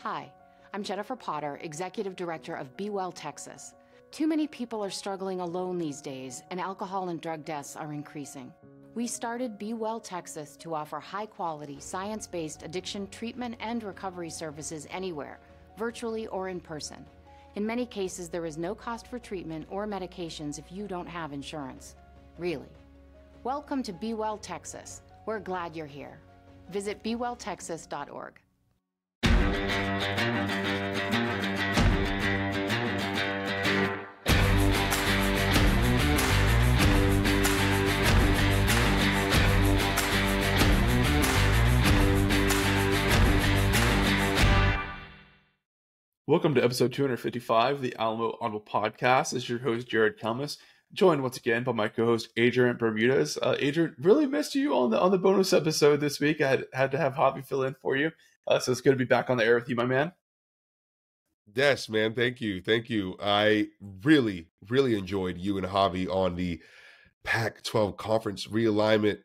Hi, I'm Jennifer Potter, Executive Director of Be Well Texas. Too many people are struggling alone these days, and alcohol and drug deaths are increasing. We started Be Well Texas to offer high-quality, science-based addiction treatment and recovery services anywhere, virtually or in person. In many cases, there is no cost for treatment or medications if you don't have insurance. Really. Welcome to Be Well Texas. We're glad you're here. Visit bewelltexas.org. Welcome to episode 255 of the Alamodome podcast. This is your host, Jared Kelmus, joined once again by my co-host, Adrian Bermudez. Adrian, really missed you on the bonus episode this week. I had to have Javi fill in for you. So it's good to be back on the air with you, my man. Yes, man. Thank you. Thank you. I really enjoyed you and Javi on the Pac-12 conference realignment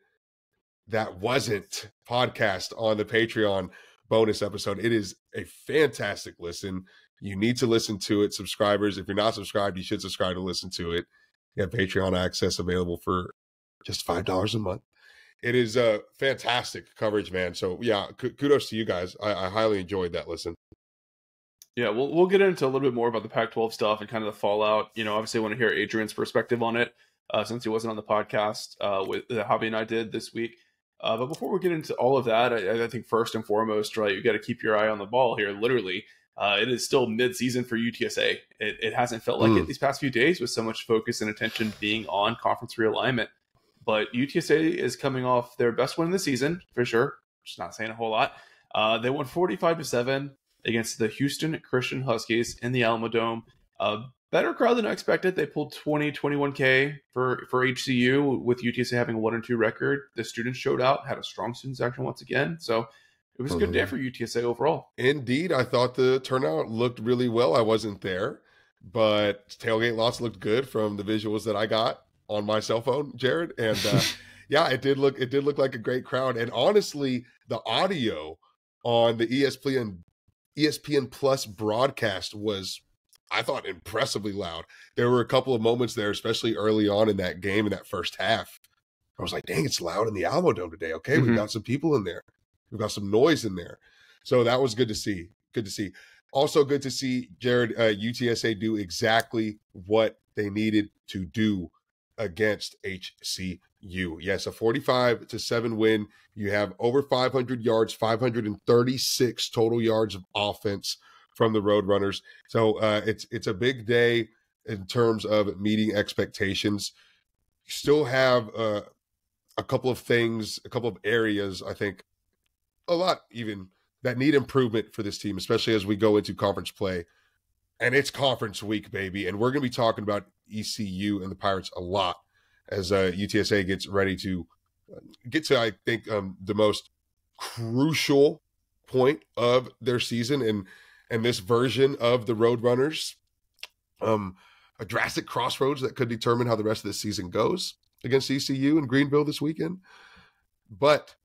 that wasn't podcast on the Patreon bonus episode. It is a fantastic listen. You need to listen to it, subscribers. If you're not subscribed, you should subscribe to listen to it. You have Patreon access available for just $5 a month. It is a fantastic coverage, man. So yeah, kudos to you guys. I highly enjoyed that listen. Yeah, we'll get into a little bit more about the Pac-12 stuff and kind of the fallout. You know, obviously I want to hear Adrian's perspective on it since he wasn't on the podcast with Javi and I did this week. But before we get into all of that, I think first and foremost, right, you got to keep your eye on the ball here. Literally, it is still mid-season for UTSA. It hasn't felt like it these past few days with so much focus and attention being on conference realignment. But UTSA is coming off their best win of the season, for sure. Just not saying a whole lot. They won 45-7 against the Houston Christian Huskies in the Alamodome. Better crowd than I expected. They pulled 21K for HCU with UTSA having a 1-2 record. The students showed out, had a strong student section once again. So it was a good day for UTSA overall. Indeed. I thought the turnout looked really well. I wasn't there, but tailgate lots looked good from the visuals that I got on my cell phone, Jared. And yeah, it did look like a great crowd. And honestly, the audio on the ESPN Plus broadcast was, I thought, impressively loud. There were a couple of moments there, especially early on in that game, in that first half. I was like, dang, it's loud in the Alamodome today. Okay, we've got some people in there. We've got some noise in there. So that was good to see. Good to see. Also good to see, Jared, UTSA do exactly what they needed to do against HCU. Yes, a 45-7 win. You have over 500 yards, 536 total yards of offense from the Roadrunners. So it's a big day in terms of meeting expectations. You still have a couple of things, a couple of areas, I think, a lot even, that need improvement for this team, especially as we go into conference play. And it's conference week, baby. And we're going to be talking about ECU and the Pirates a lot as UTSA gets ready to get to, I think, the most crucial point of their season and this version of the Roadrunners, a drastic crossroads that could determine how the rest of the season goes against ECU in Greenville this weekend. But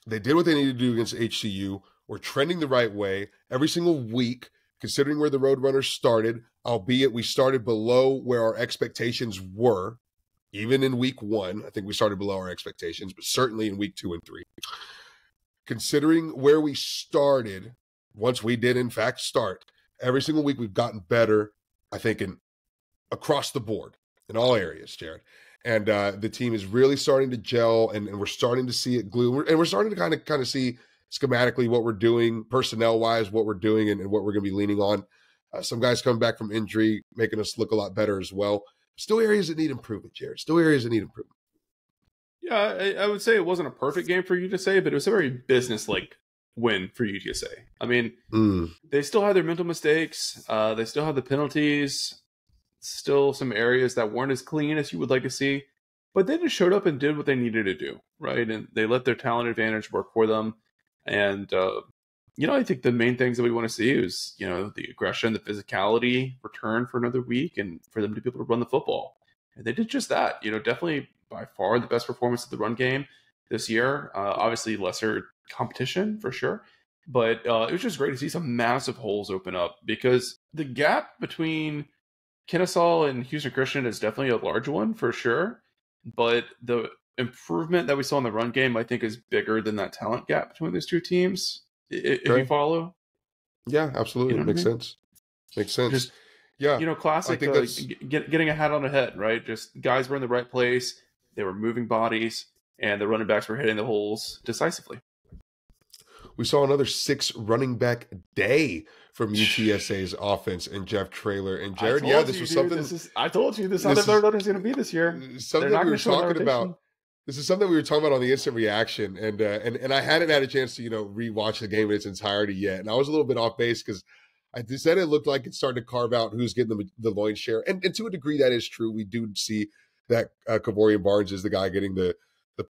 they did what they needed to do against HCU. We're trending the right way every single week, considering where the Roadrunners started, albeit we started below where our expectations were. Even in week 1, I think we started below our expectations, but certainly in week 2 and 3. Considering where we started, once we did in fact start, every single week we've gotten better, I think, across the board in all areas, Jared. And the team is really starting to gel, and we're starting to see it glue. And we're starting to kind of see schematically what we're doing, personnel-wise, what we're doing, and what we're going to be leaning on. Some guys coming back from injury, making us look a lot better as well. Still areas that need improvement, Jared. Still areas that need improvement. Yeah, I would say it wasn't a perfect game for UTSA, but it was a very business-like win for UTSA. I mean, they still had their mental mistakes. They still had the penalties. Still some areas that weren't as clean as you would like to see. But they just showed up and did what they needed to do, right? And they let their talent advantage work for them. And, I think the main things that we want to see is, the aggression, the physicality return for another week and for them to be able to run the football. And they did just that. Definitely by far the best performance of the run game this year. Obviously lesser competition for sure. But it was just great to see some massive holes open up, because the gap between Kennesaw and Houston Christian is definitely a large one for sure. But the improvement that we saw in the run game, I think, is bigger than that talent gap between those two teams. If you follow. Yeah, absolutely. You know Makes what I mean? sense. Makes sense. Just, Yeah. classic I think that's getting a hat on the head, right? Just guys were in the right place. They were moving bodies, and the running backs were hitting the holes decisively. we saw another 6 running back day from UTSA's offense and Jeff Traylor and Jared. Yeah, this was something. I told you this is how the third is going to be this year. Something that we were talking about. This is something we were talking about on the instant reaction, and I hadn't had a chance to rewatch the game in its entirety yet, and I was a little bit off base because I said it looked like it started to carve out who's getting the loin share, and to a degree that is true. We do see that Kavorian Barnes is the guy getting the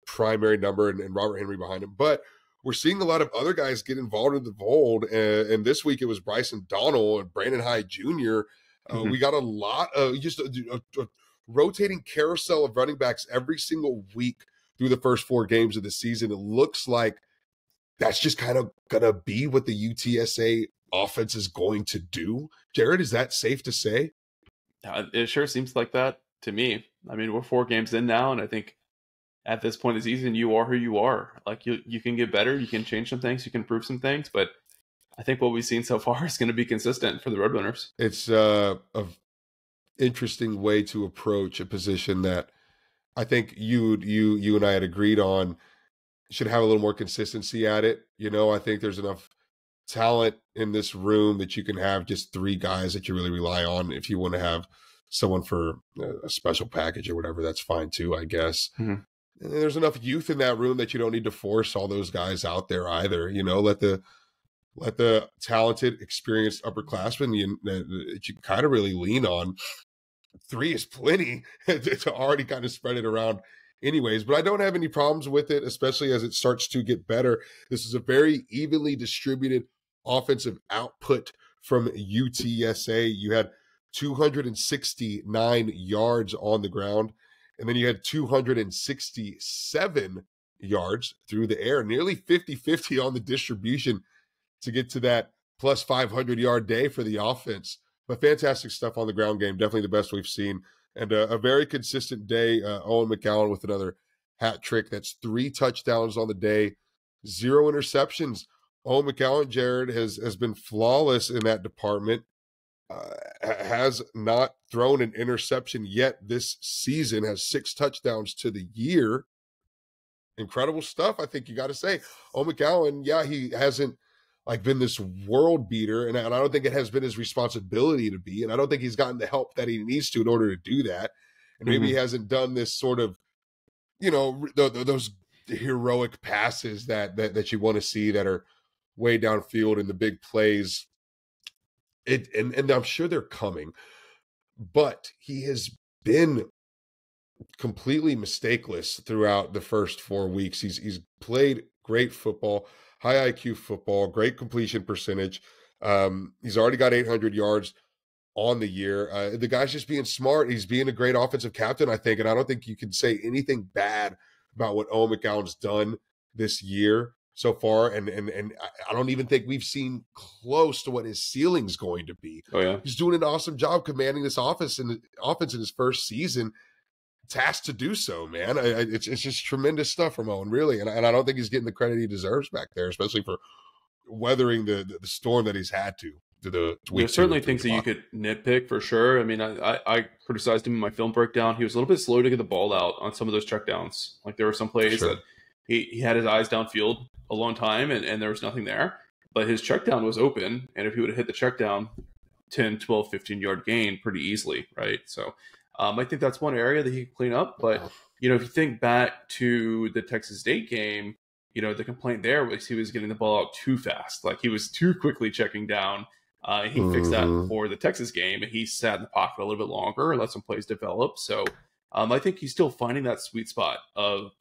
primary number, and Robert Henry behind him, but we're seeing a lot of other guys get involved in the fold, and this week it was Bryson Donald and Brandon Hyde Jr. We got a lot of just a rotating carousel of running backs every single week through the first 4 games of the season. It looks like that's just kind of going to be what the UTSA offense is going to do. Jared, is that safe to say? It sure seems like that to me. I mean, we're 4 games in now, and I think at this point of the season, you are who you are. Like, you can get better, you can change some things, you can improve some things, but I think what we've seen so far is going to be consistent for the Roadrunners. It's a interesting way to approach a position that I think you and I had agreed on should have a little more consistency at it. I think there's enough talent in this room that you can have just 3 guys that you really rely on. If you want to have someone for a special package or whatever, that's fine too, I guess. Mm-hmm. And there's enough youth in that room that you don't need to force all those guys out there either. Let the talented, experienced upperclassmen that you kind of really lean on. 3 is plenty to already kind of spread it around anyways, but I don't have any problems with it, especially as it starts to get better. This is a very evenly distributed offensive output from UTSA. You had 269 yards on the ground, and then you had 267 yards through the air, nearly 50-50 on the distribution to get to that plus 500-yard day for the offense. But fantastic stuff on the ground game, definitely the best we've seen. And a very consistent day. Owen McCowan with another hat trick. That's 3 touchdowns on the day, 0 interceptions. Owen McCowan, Jared, has been flawless in that department. Has not thrown an interception yet this season, has 6 touchdowns to the year. Incredible stuff, I think you got to say. Owen McCowan, yeah, he hasn't been this world beater, and I don't think it has been his responsibility to be, and I don't think he's gotten the help that he needs to in order to do that. And maybe he hasn't done this sort of, those heroic passes that you want to see that are way downfield in the big plays. And I'm sure they're coming, but he has been completely mistakeless throughout the first 4 weeks. He's played great football, high IQ football, great completion percentage. He's already got 800 yards on the year. The guy's just being smart. He's being a great offensive captain, I think, and I don't think you can say anything bad about what Owen McCown's done this year so far, and I don't even think we've seen close to what his ceiling's going to be. Oh yeah, he's doing an awesome job commanding this offense in his first season, tasked to do so, man. It's just tremendous stuff from Owen, really, and I don't think he's getting the credit he deserves back there, especially for weathering the storm that he's had to. There's certainly things that you could nitpick for sure. I mean, I criticized him in my film breakdown. He was a little bit slow to get the ball out on some of those checkdowns. Like, there were some plays that he had his eyes downfield a long time, and there was nothing there. But his check down was open, and if he would have hit the check down, 10, 12, 15-yard gain pretty easily, right? So I think that's one area that he could clean up. But, if you think back to the Texas State game, the complaint there was he was getting the ball out too fast. Like, he was too quickly checking down. He fixed that for the Texas game, and he sat in the pocket a little bit longer and let some plays develop. So I think he's still finding that sweet spot of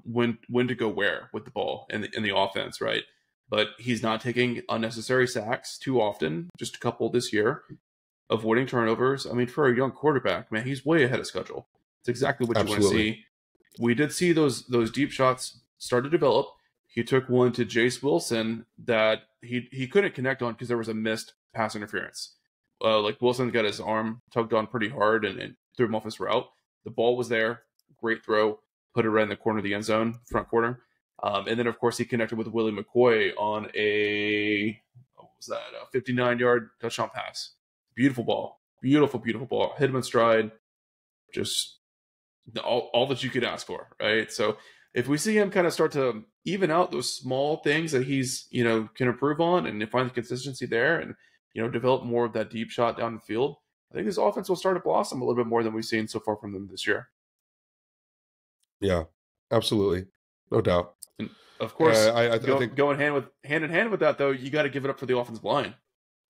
when to go where with the ball in the offense, right? But he's not taking unnecessary sacks too often, just a couple this year, avoiding turnovers. I mean, for a young quarterback, man, he's way ahead of schedule. It's exactly what you want to see. We did see those deep shots start to develop. he took one to Jace Wilson that he couldn't connect on because there was a missed pass interference. Like Wilson got his arm tugged on pretty hard and threw him off his route. The ball was there, great throw, put it right in the corner of the end zone, front corner. And then, of course, he connected with Willie McCoy on a 59-yard touchdown pass. Beautiful ball. Beautiful, beautiful ball. Hit him in stride. Just all that you could ask for, right? So if we see him kind of start to even out those small things that he's, can improve on and find the consistency there and, develop more of that deep shot down the field, I think his offense will start to blossom a little bit more than we've seen so far from them this year. Yeah, absolutely. No doubt. And of course, I think going hand in hand with that, though, you got to give it up for the offensive line.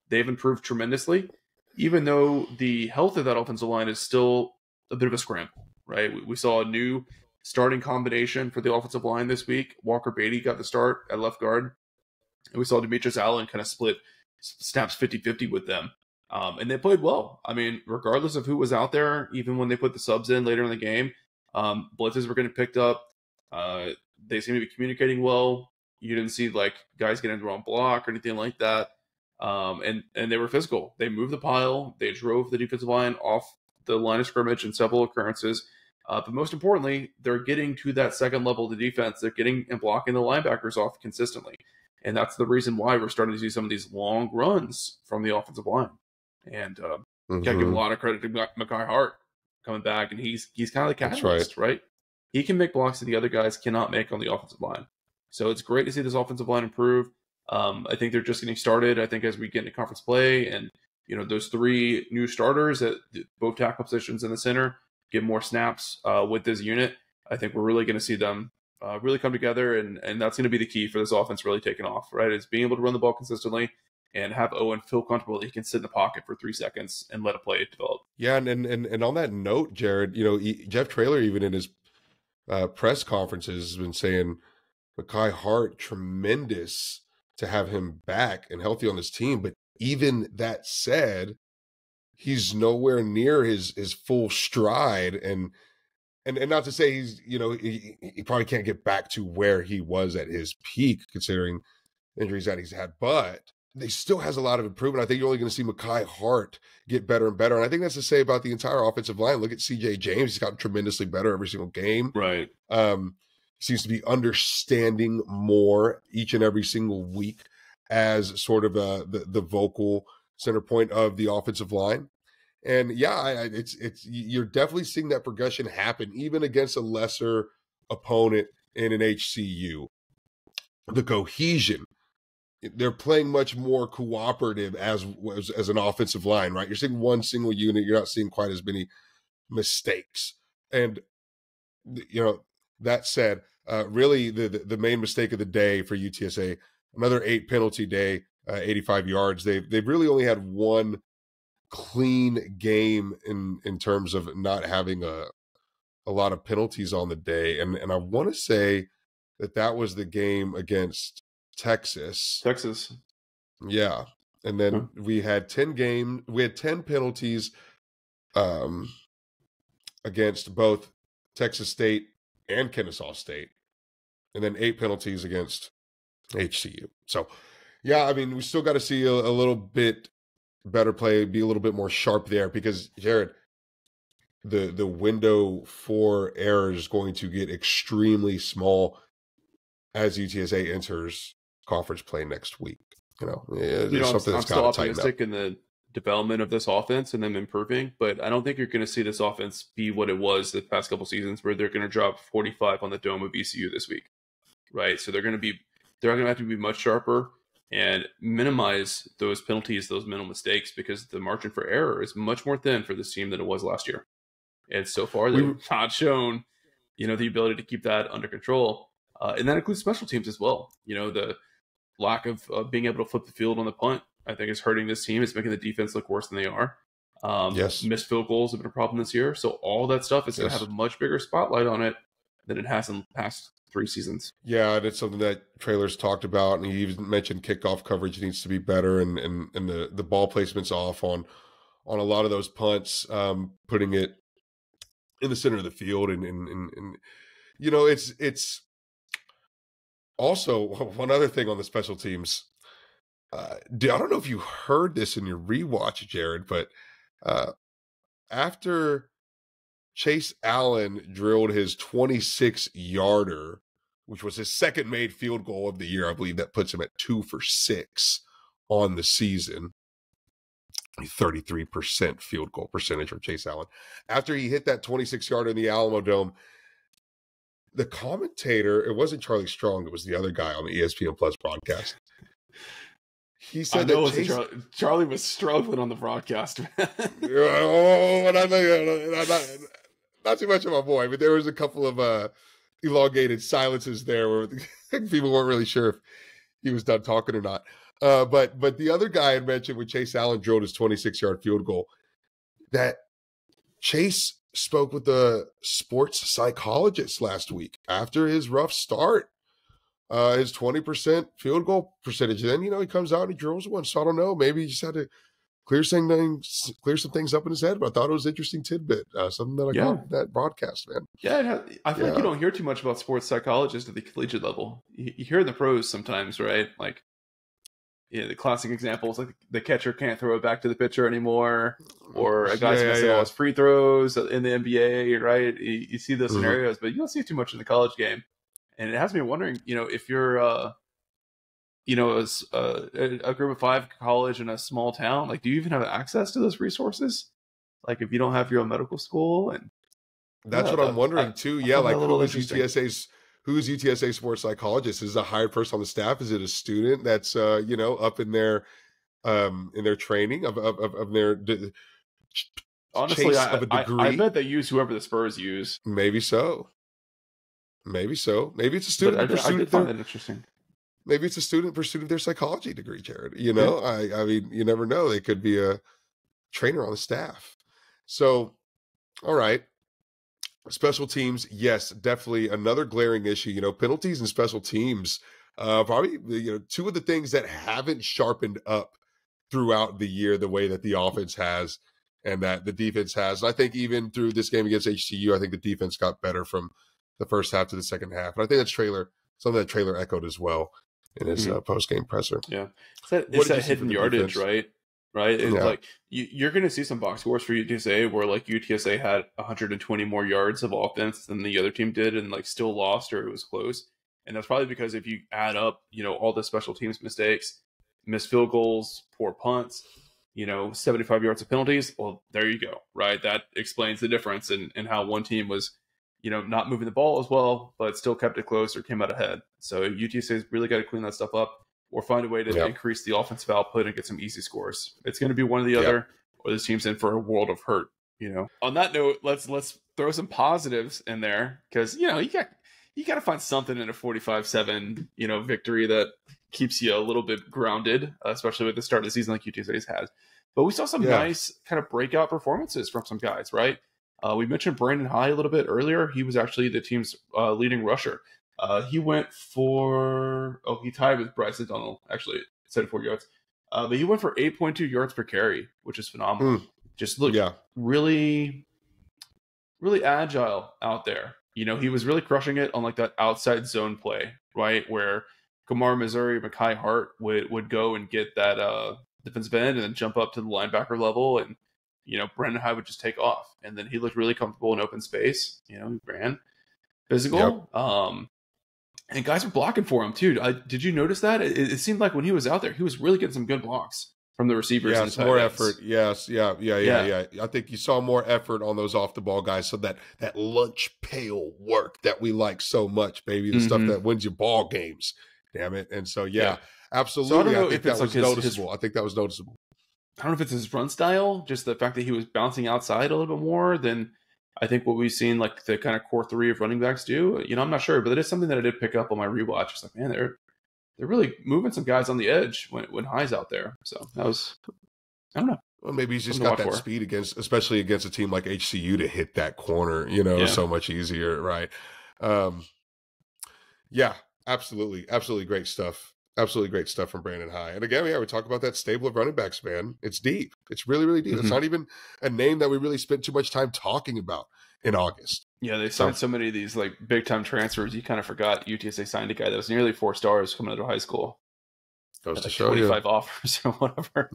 They've improved tremendously, even though the health of that offensive line is still a bit of a scramble, right? We saw a new starting combination for the offensive line this week. Walker Beatty got the start at left guard. And we saw Demetrius Allen kind of split snaps 50-50 with them. And they played well. I mean, regardless of who was out there, even when they put the subs in later in the game, blitzes were getting picked up. They seem to be communicating well. You didn't see like guys getting the wrong block or anything like that. And they were physical. They moved the pile. They drove the defensive line off the line of scrimmage in several occurrences. But most importantly, they're getting to that second level of the defense. They're getting and blocking the linebackers off consistently. And that's the reason why we're starting to see some of these long runs from the offensive line. And got to give a lot of credit to Mekhi Hart coming back. And he's kind of the catalyst, right? He can make blocks that the other guys cannot make on the offensive line. So it's great to see this offensive line improve. I think they're just getting started. I think as we get into conference play and, those three new starters at both tackle positions in the center get more snaps with this unit, I think we're really going to see them really come together. And that's going to be the key for this offense really taking off, right? Is being able to run the ball consistently and have Owen feel comfortable that he can sit in the pocket for 3 seconds and let a play develop. Yeah, and on that note, Jared, Jeff Traylor, even in his press conferences, has been saying Mekhi Hart, tremendous to have him back and healthy on this team. But even that said, he's nowhere near his full stride. And not to say he's, he probably can't get back to where he was at his peak, considering injuries that he's had. But he still has a lot of improvement. I think you're only going to see Mekhi Hart get better and better. And I think that's to say about the entire offensive line. Look at CJ James. He's gotten tremendously better every single game. Right. He seems to be understanding more each and every single week as sort of the vocal center point of the offensive line. And yeah, it's you're definitely seeing that progression happen, even against a lesser opponent in an HCU. The cohesion, they're playing much more cooperative as an offensive line, right? You're seeing one single unit. You're not seeing quite as many mistakes. And, that said, really the main mistake of the day for UTSA, another 8 penalty day, 85 yards. They've really only had one clean game in terms of not having a lot of penalties on the day. And I want to say that was the game against Texas. Yeah. And then we had 10 penalties against both Texas State and Kennesaw State, and then 8 penalties against HCU. So yeah, I mean, we still got to see a little bit better play, be a little bit more sharp there, because Jared, the window for error is going to get extremely small as UTSA enters conference play next week. I'm still optimistic in the development of this offense and them improving, but I don't think you're going to see this offense be what it was the past couple seasons, where they're going to drop 45 on the dome of ECU this week, right? So they're going to have to be much sharper and minimize those penalties, those mental mistakes, because the margin for error is much more thin for this team than it was last year. And so far, they've not shown, the ability to keep that under control. And that includes special teams as well. The lack of being able to flip the field on the punt, I think, is hurting this team. It's making the defense look worse than they are. Yes. Missed field goals have been a problem this year. So all that stuff is going to have a much bigger spotlight on it than it has in the past 3 seasons. Yeah, and it's something that Traylor's talked about, and he even mentioned kickoff coverage needs to be better, and the ball placement's off on a lot of those punts, putting it in the center of the field, and it's Also, one other thing on the special teams. I don't know if you heard this in your rewatch, Jared, but after Chase Allen drilled his 26-yarder, which was his second made field goal of the year, I believe that puts him at 2 for 6 on the season. 33% field goal percentage from Chase Allen. After he hit that 26-yarder in the Alamodome, the commentator, it wasn't Charlie Strong, it was the other guy on the ESPN Plus broadcast. He said that Charlie was struggling on the broadcast. Not too much of my boy, but there was a couple of elongated silences there where people weren't really sure if he was done talking or not. But the other guy had mentioned when Chase Allen drilled his 26-yard field goal that Chase spoke with the sports psychologist last week after his rough start, his 20% field goal percentage. Then, he comes out and he drills one. So I don't know. Maybe he just had to clear some things up in his head. But I thought it was an interesting tidbit, something that I got that broadcast, man. Yeah, I feel like you don't hear too much about sports psychologists at the collegiate level. You hear in the pros sometimes, right? Like, the classic examples, like the catcher can't throw it back to the pitcher anymore, or a guy's missing all his free throws in the NBA, right? You see those scenarios, but you don't see too much in the college game. And it has me wondering, if you're, a group of 5 college in a small town, like, do you even have access to those resources? Like, if you don't have your own medical school, and that's what I'm wondering too. Yeah, like who's UTSA sports psychologist? Is it a hired person on the staff? Is it a student that's up in their training of their honestly of a degree? I bet they use whoever the Spurs use. Maybe so. Maybe it's a student. I did find that interesting. Maybe it's a student pursuit of their psychology degree, Jared. I mean, you never know. They could be a trainer on the staff. So, all right. Special teams, yes, definitely another glaring issue. Penalties and special teams, probably, two of the things that haven't sharpened up throughout the year the way that the offense has and that the defense has. And I think even through this game against HCU, I think the defense got better from the first half to the second half. And I think that's something that Traylor echoed as well in his post-game presser. Yeah. It's that hidden yardage, defense? Right? It's like you're going to see some box scores for UTSA where like UTSA had 120 more yards of offense than the other team did and like still lost or it was close. And that's probably because if you add up, all the special teams mistakes, missed field goals, poor punts, 75 yards of penalties, well, there you go, right? That explains the difference in how one team was, not moving the ball as well, but still kept it close or came out ahead. So UTSA's really got to clean that stuff up, or find a way to increase the offensive output and get some easy scores. It's going to be one or the other, or this team's in for a world of hurt. On that note, let's throw some positives in there because you got to find something in a 45-7 victory that keeps you a little bit grounded, especially with the start of the season like UTSA's has. But we saw some nice kind of breakout performances from some guys, right? We mentioned Brandon High a little bit earlier. He was actually the team's leading rusher. He went for he tied with Bryce O'Donnell, actually, 74 yards. But he went for 8.2 yards per carry, which is phenomenal. Just looked really, really agile out there. He was really crushing it on like that outside zone play, right? Where Kamar Missouri, Mekhi Hart would go and get that defensive end and then jump up to the linebacker level. And, Brandon High would just take off. And then he looked really comfortable in open space. He ran physical. And guys were blocking for him too. Did you notice that? It seemed like when he was out there, he was really getting some good blocks from the receivers. Yes, more effort. Yes, yeah. I think you saw more effort on those off the ball guys. So that lunch pail work that we like so much, baby, the stuff that wins you ball games. Damn it! And so absolutely. So I think that was noticeable. I think that was noticeable. I don't know if it's his run style, just the fact that he was bouncing outside a little bit more than I think what we've seen, like the kind of core 3 of running backs do. I'm not sure, but it is something that I did pick up on my rewatch. It's like, man, they're really moving some guys on the edge when High's out there. So that was, I don't know. Well, maybe he's just got that speed especially against a team like HCU to hit that corner, so much easier, right? Absolutely. Absolutely great stuff. Absolutely great stuff from Brandon High. And again, we talk about that stable of running backs, man. It's deep. It's really, really deep. It's not even a name that we really spent too much time talking about in August. Yeah, they So signed so many of these like big time transfers. You kind of forgot UTSA signed a guy that was nearly 4 stars coming out of high school. goes Had to like show you. 25 offers or whatever.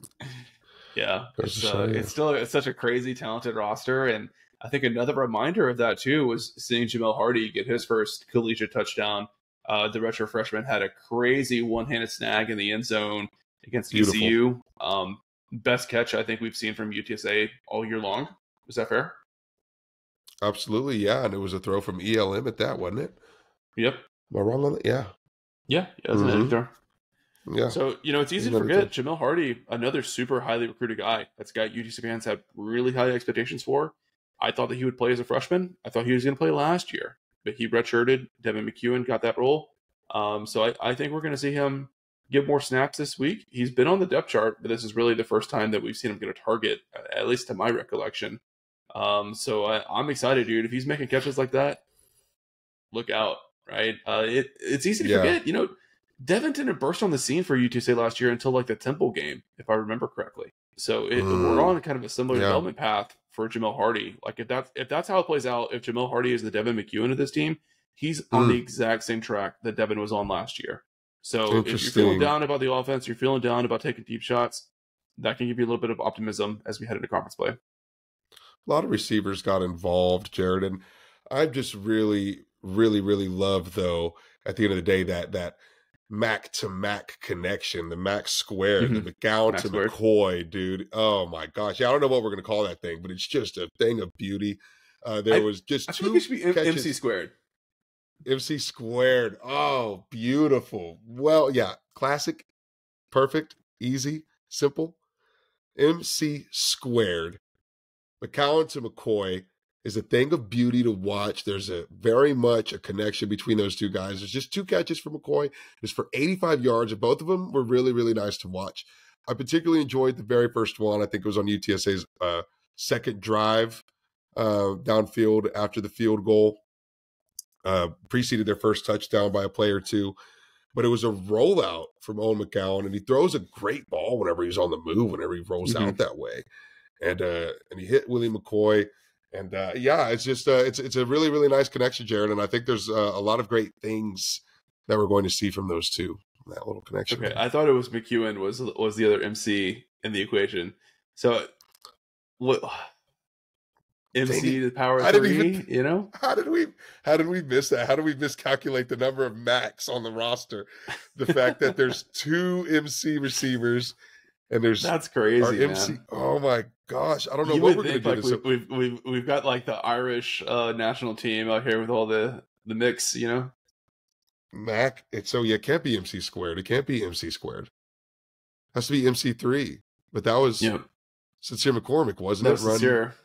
Yeah, Goes to show you. it's such a crazy talented roster, and I think another reminder of that too was seeing Jamel Hardy get his first collegiate touchdown. The redshirt freshman had a crazy one-handed snag in the end zone against Beautiful. ECU. Best catch I think we've seen from UTSA all year long. Is that fair? Absolutely, yeah. And it was a throw from ELM at that, wasn't it? Yep. Am I wrong on that? Yeah. Yeah, that's an egg throw. Yeah. So, it's easy to forget. Jamel Hardy, another super highly recruited guy. That's a guy UTSA fans had really high expectations for. I thought that he would play as a freshman. I thought he was going to play last year. But he redshirted. Devin McEwen got that role. So I think we're going to see him get more snaps this week. He's been on the depth chart, but this is really the first time that we've seen him get a target, at least to my recollection. So I'm excited, dude. If he's making catches like that, look out, right? It's easy to forget. Devin didn't burst on the scene for UTSA last year until like the Temple game, if I remember correctly. So we're on kind of a similar development path for Jamel Hardy. Like if that's how it plays out, if Jamel Hardy is the Devin McEwen of this team, he's on the exact same track that Devin was on last year. So if you're feeling down about the offense, you're feeling down about taking deep shots, that can give you a little bit of optimism as we head into conference play. A lot of receivers got involved, Jared, and I just really, really, really love, though, at the end of the day, that Mac to Mac connection, the Mac square, the McGowan to McCoy, dude. Oh my gosh. Yeah, I don't know what we're going to call that thing, but it's just a thing of beauty. There was just two think it should be catches. MC squared. MC squared. Oh, beautiful. Well, yeah, classic, perfect, easy, simple. MC squared. McCowan to McCoy is a thing of beauty to watch. There's very much a connection between those two guys. There's just 2 catches for McCoy. It's for 85 yards, and both of them were really, really nice to watch. I particularly enjoyed the very first one. I think it was on UTSA's second drive downfield after the field goal. Preceded their first touchdown by a play or two. But it was a rollout from Owen McCowan, and he throws a great ball whenever he's on the move, whenever he rolls out that way. And he hit Willie McCoy. And it's just it's a really, really nice connection, Jared. And I think there's a lot of great things that we're going to see from those two, that little connection. Okay, I thought it was McEwen was the other MC in the equation. So what? MC to the power of 3, How did we miss that? How did we miscalculate the number of Macs on the roster? The fact that there's 2 MC receivers. And that's crazy, man. Oh my gosh, I don't know what we're going to do. Like we've got like the Irish national team out here with all the mix, Mac. It can't be MC squared. It can't be MC squared. It has to be MC3. But that was Sincere McCormick, wasn't it? Sincere.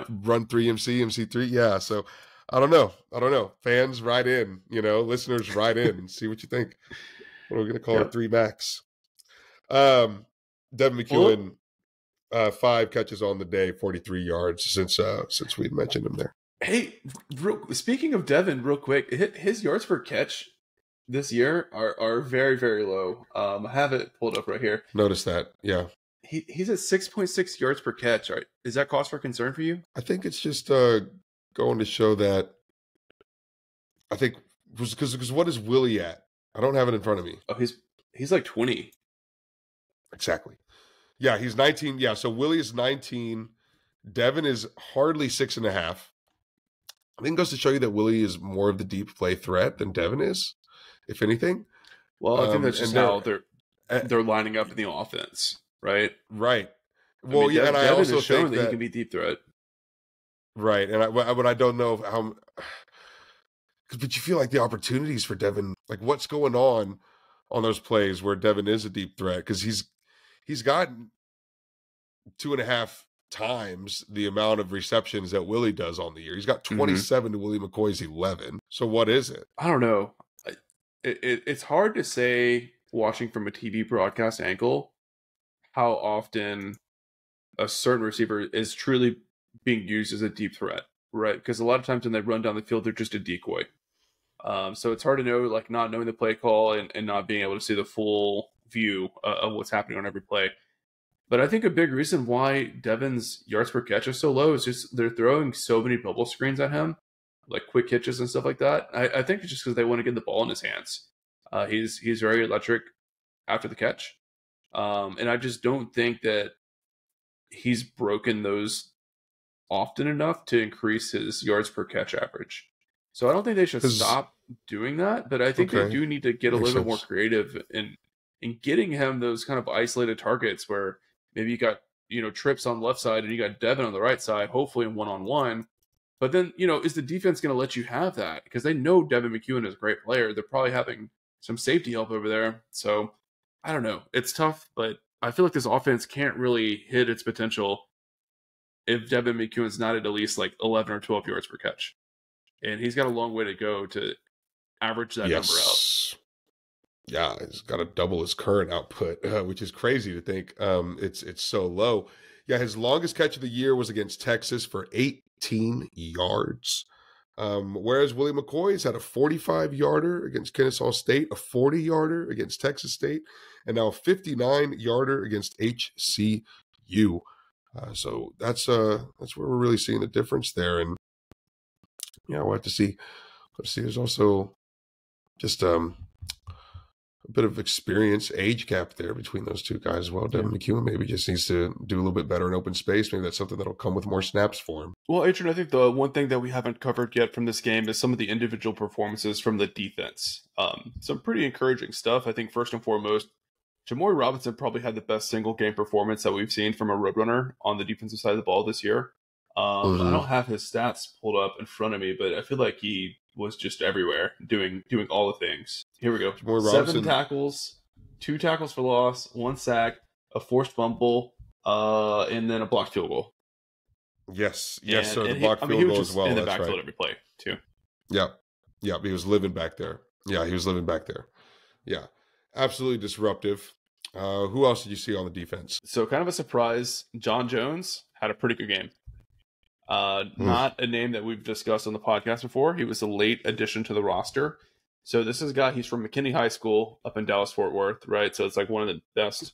Run 3 MC3. Yeah. So I don't know. Fans, write in. Listeners, write in and see what you think. What are we going to call it? 3 Macs. Devin McEwen, 5 catches on the day, 43 yards since we mentioned him there. Hey, speaking of Devin, real quick, his yards per catch this year are very, very low. I have it pulled up right here. Notice that, yeah. He's at 6.6 yards per catch. Right? Is that cause for concern for you? I think it's just going to show that. I think because what is Willie at? I don't have it in front of me. Oh, he's like 20. Exactly. Yeah, he's 19. Yeah, so Willie is 19. Devin is hardly 6.5. I think it goes to show you that Willie is more of the deep play threat than Devin is, if anything. Well, I think that's just how they're lining up in the offense, right? Right. Well, and I also has shown think that he can be deep threat. Right, and I don't know how. But you feel like the opportunities for Devin, like what's going on those plays where Devin is a deep threat, because he's gotten 2.5 times the amount of receptions that Willie does on the year. He's got 27 to Willie McCoy's 11. So what is it? I don't know. It's hard to say, watching from a TV broadcast angle, how often a certain receiver is truly being used as a deep threat, right? Because a lot of times when they run down the field, they're just a decoy. So it's hard to know, like not knowing the play call and not being able to see the full view of what's happening on every play. But I think a big reason why Devin's yards per catch is so low is just they're throwing so many bubble screens at him like quick hitches and stuff like that. I think it's just because they want to get the ball in his hands. He's very electric after the catch. And I just don't think that he's broken those often enough to increase his yards per catch average. So I don't think they should stop doing that, but I think they do need to get a little bit more creative in getting him those kind of isolated targets where maybe you got, trips on the left side and you got Devin on the right side, hopefully in one-on-one. But then, is the defense going to let you have that? Because they know Devin McEwen is a great player. They're probably having some safety help over there. So I don't know. It's tough, but I feel like this offense can't really hit its potential if Devin McEwen's not at least like 11 or 12 yards per catch. And he's got a long way to go to average that number out. Yeah, he's got to double his current output, which is crazy to think. It's so low. Yeah, his longest catch of the year was against Texas for 18 yards. Whereas Willie McCoy's had a 45-yarder against Kennesaw State, a 40-yarder against Texas State, and now a 59-yarder against HCU. So that's where we're really seeing the difference there. And yeah, we'll have to see. Let's see. There's also just a bit of experience, age gap there between those two guys as well. Devin McEwen maybe just needs to do a little bit better in open space. Maybe that's something that'll come with more snaps for him. Well, Adrian, I think the one thing that we haven't covered yet from this game is some of the individual performances from the defense. Some pretty encouraging stuff. I think first and foremost, Jamori Robinson probably had the best single game performance that we've seen from a Roadrunner on the defensive side of the ball this year. I don't have his stats pulled up in front of me, but I feel like he was just everywhere doing all the things. Here we go. 7 tackles, 2 tackles for loss, 1 sack, a forced fumble, and then a blocked field goal. Yes. So the blocked field goal as well. In the backfield every play too. Yeah. He was living back there. Yeah. Absolutely disruptive. Who else did you see on the defense? So kind of a surprise. John Jones had a pretty good game. Not a name that we've discussed on the podcast before. He was a late addition to the roster. So this is a guy, he's from McKinney High School up in Dallas-Fort Worth, right? So it's like one of the best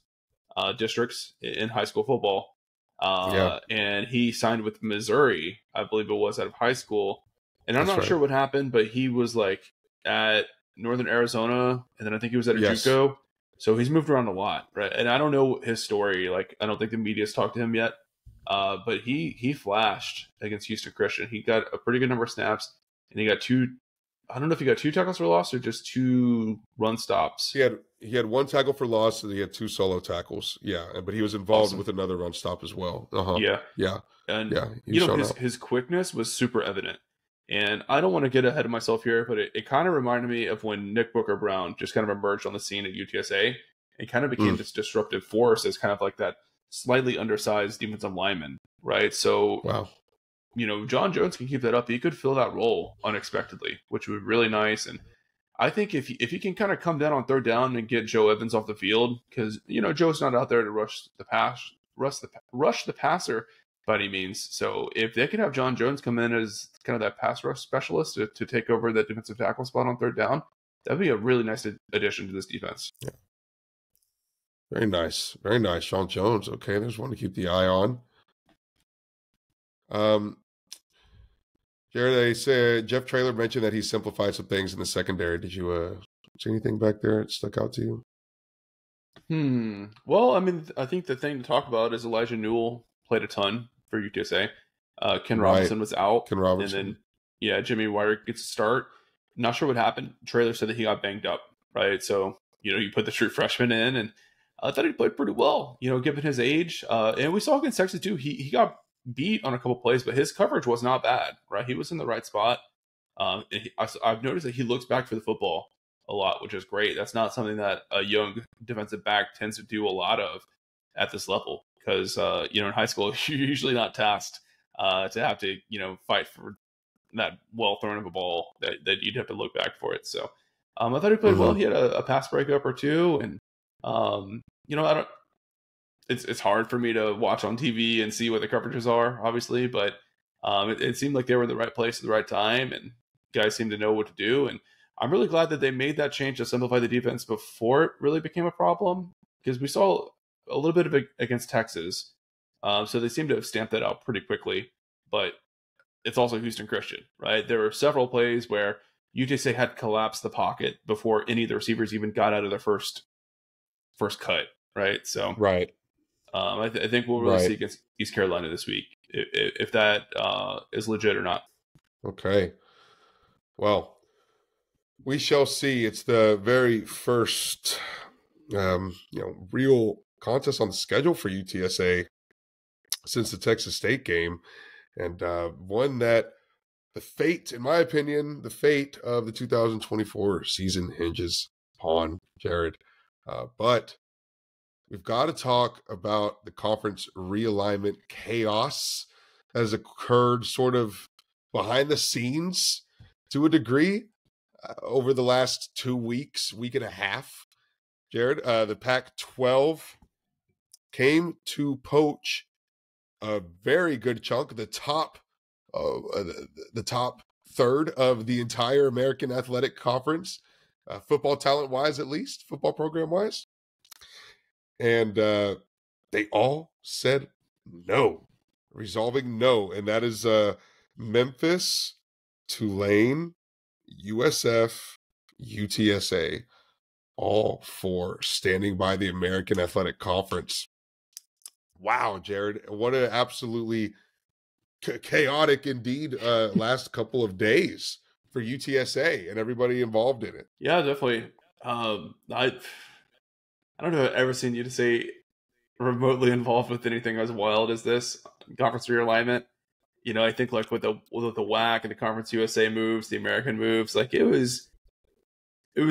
districts in high school football. And he signed with Missouri, I believe it was, out of high school. And I'm not sure what happened, but he was like at Northern Arizona, and then I think he was at a JUCO. So he's moved around a lot, right? And I don't know his story. Like, I don't think the media's talked to him yet. But he flashed against Houston Christian. He got a pretty good number of snaps, and he got 2. I don't know if he got 2 tackles for loss or just 2 run stops. He had 1 tackle for loss, and he had 2 solo tackles. Yeah, but he was involved with another run stop as well. Yeah. And his quickness was super evident. And I don't want to get ahead of myself here, but it kind of reminded me of when Nick Booker Brown just kind of emerged on the scene at UTSA and kind of became this disruptive force as kind of like that slightly undersized defensive lineman, right? So, John Jones can keep that up. He could fill that role unexpectedly, which would be really nice. And I think if he can kind of come down on third down and get Joe Evans off the field, because Joe's not out there to rush the passer by any means. So if they could have John Jones come in as kind of that pass rush specialist to take over that defensive tackle spot on third down, that'd be a really nice addition to this defense. Yeah. Very nice. Very nice. John Jones. Okay, there's one to keep the eye on. Jared, they said Jeff Traylor mentioned that he simplified some things in the secondary. Did you see anything back there that stuck out to you? Well, I mean, I think the thing to talk about is Elijah Newell played a ton for UTSA. Ken Robinson was out. And then, Jimmy Wire gets a start. Not sure what happened. Traylor said that he got banged up, right? So, you put the true freshman in, and I thought he played pretty well, given his age. And we saw against Texas, too. He got beat on a couple plays, but his coverage was not bad, right? He was in the right spot. I've noticed that he looks back for the football a lot, which is great. That's not something that a young defensive back tends to do a lot of at this level. Because, in high school, you're usually not tasked to have to, fight for that well thrown of a ball that you'd have to look back for it. So I thought he played well. He had a pass breakup or 2. And, it's hard for me to watch on TV and see what the coverages are, obviously. But it seemed like they were in the right place at the right time. And guys seemed to know what to do. And I'm really glad that they made that change to simplify the defense before it really became a problem. Because we saw a little bit of it against Texas. So they seem to have stamped that out pretty quickly. But it's also Houston Christian, right? There were several plays where UTSA had collapsed the pocket before any of the receivers even got out of their first cut, right? So Right. I think we'll really see against East Carolina this week if that is legit or not. Okay. Well, we shall see. It's the very first, real contest on the schedule for UTSA since the Texas State game, and one that in my opinion, the fate of the 2024 season hinges upon, Jared. But we've got to talk about the conference realignment chaos that has occurred sort of behind the scenes to a degree over the last 2 weeks, week and a half. Jared, the Pac-12 came to poach a very good chunk of the top third of the entire American Athletic Conference, football talent-wise at least, football program-wise. And they all said no, resolving no. And that is Memphis, Tulane, USF, UTSA, all four standing by the American Athletic Conference. Wow, Jared, what an absolutely chaotic indeed last couple of days for UTSA and everybody involved in it. Yeah, definitely. I don't know if I've ever seen UTSA remotely involved with anything as wild as this conference realignment. I think like with the WAC and the Conference USA moves, the American moves, like it was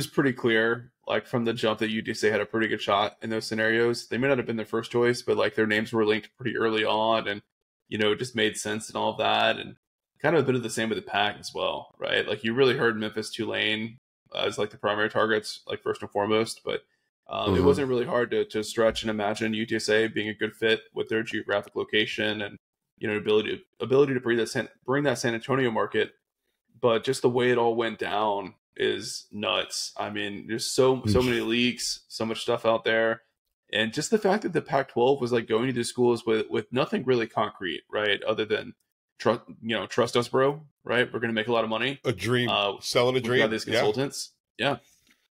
pretty clear, like from the jump, that UTSA had a pretty good shot in those scenarios. They may not have been their first choice, but like their names were linked pretty early on, and it just made sense and all of that. And kind of a bit of the same with the Pac as well, right? Like you really heard Memphis, Tulane as like the primary targets, like first and foremost, but it wasn't really hard to stretch and imagine UTSA being a good fit with their geographic location and ability to bring that San Antonio market. But just the way it all went down is nuts. I mean, there's so many leaks, so much stuff out there, and just the fact that the Pac-12 was like going to these schools with nothing really concrete, right? Other than trust us, bro, right? We're going to make a lot of money. A dream, selling a dream. Got these consultants, yeah.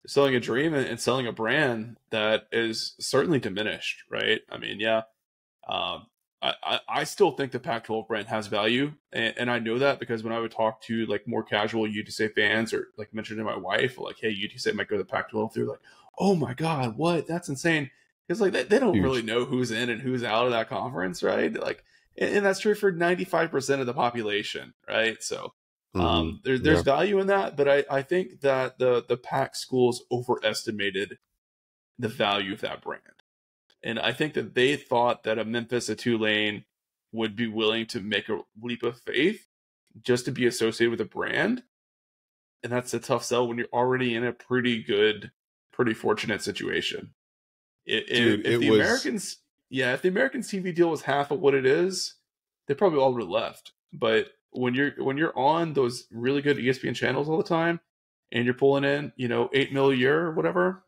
Selling a dream and selling a brand that is certainly diminished, right? I mean, yeah. I still think the Pac-12 brand has value, and I know that because when I would talk to like more casual UTSA fans, or like mentioned to my wife, like, hey, UTSA might go to the Pac-12, they're like, oh my god, what? That's insane. Because like they don't really know who's in and who's out of that conference, right? Like, and that's true for 95% of the population, right? So there's value in that, but I think that the Pac schools overestimated the value of that brand. And I think that they thought that a Memphis, a Tulane would be willing to make a leap of faith just to be associated with a brand. And that's a tough sell when you're already in a pretty fortunate situation. If the Americans TV deal was half of what it is, they probably all would have left. But when you're on those really good ESPN channels all the time and you're pulling in, $8 million a year or whatever,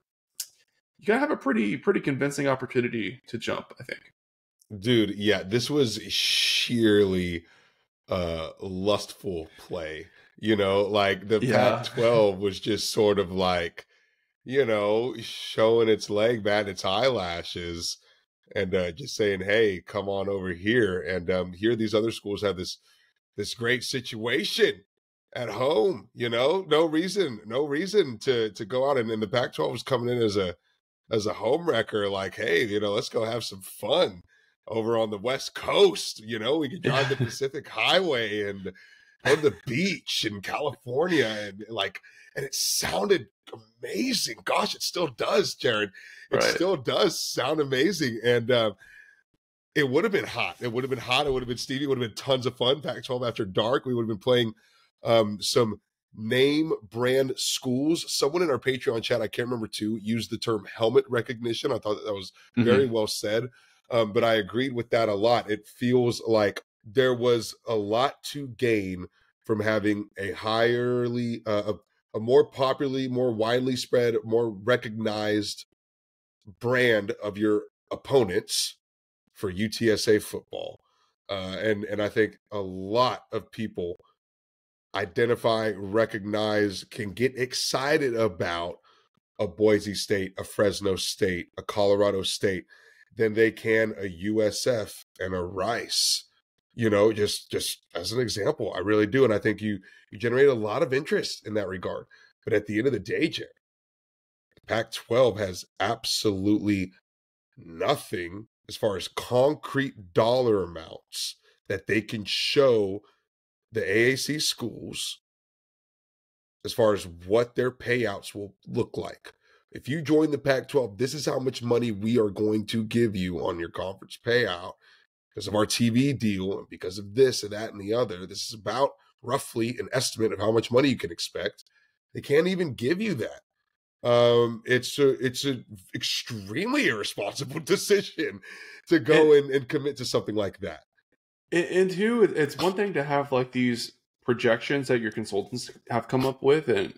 you gotta have a pretty convincing opportunity to jump, I think. Dude, yeah, this was sheerly lustful play. Like the Pac-12 was just sort of like, showing its leg, batting its eyelashes, and just saying, hey, come on over here. And here these other schools have this great situation at home, no reason to go out. And the Pac-12 was coming in as a home wrecker, like, hey, let's go have some fun over on the West Coast. We could drive the Pacific Highway and go to the beach in California, and it sounded amazing. Gosh, it still does, Jared. It still does sound amazing. And it would have been hot. It would have been steamy. It would have been tons of fun. Pac-12 after dark. We would have been playing some name brand schools. Someone in our Patreon chat, I can't remember too, used the term helmet recognition. I thought that was very well said. But I agreed with that a lot. It feels like there was a lot to gain from having a a more popularly, more widely spread, more recognized brand of your opponents for UTSA football. And I think a lot of people identify, recognize, can get excited about a Boise State, a Fresno State, a Colorado State than they can a USF and a Rice. Just as an example, I really do. And I think you generate a lot of interest in that regard. But at the end of the day, Jared, Pac-12 has absolutely nothing as far as concrete dollar amounts that they can show the AAC schools as far as what their payouts will look like. If you join the Pac-12, this is how much money we are going to give you on your conference payout because of our TV deal and because of this and that and the other. This is about roughly an estimate of how much money you can expect. They can't even give you that. It's an extremely irresponsible decision to go and commit to something like that. And two, it's one thing to have like these projections that your consultants have come up with, and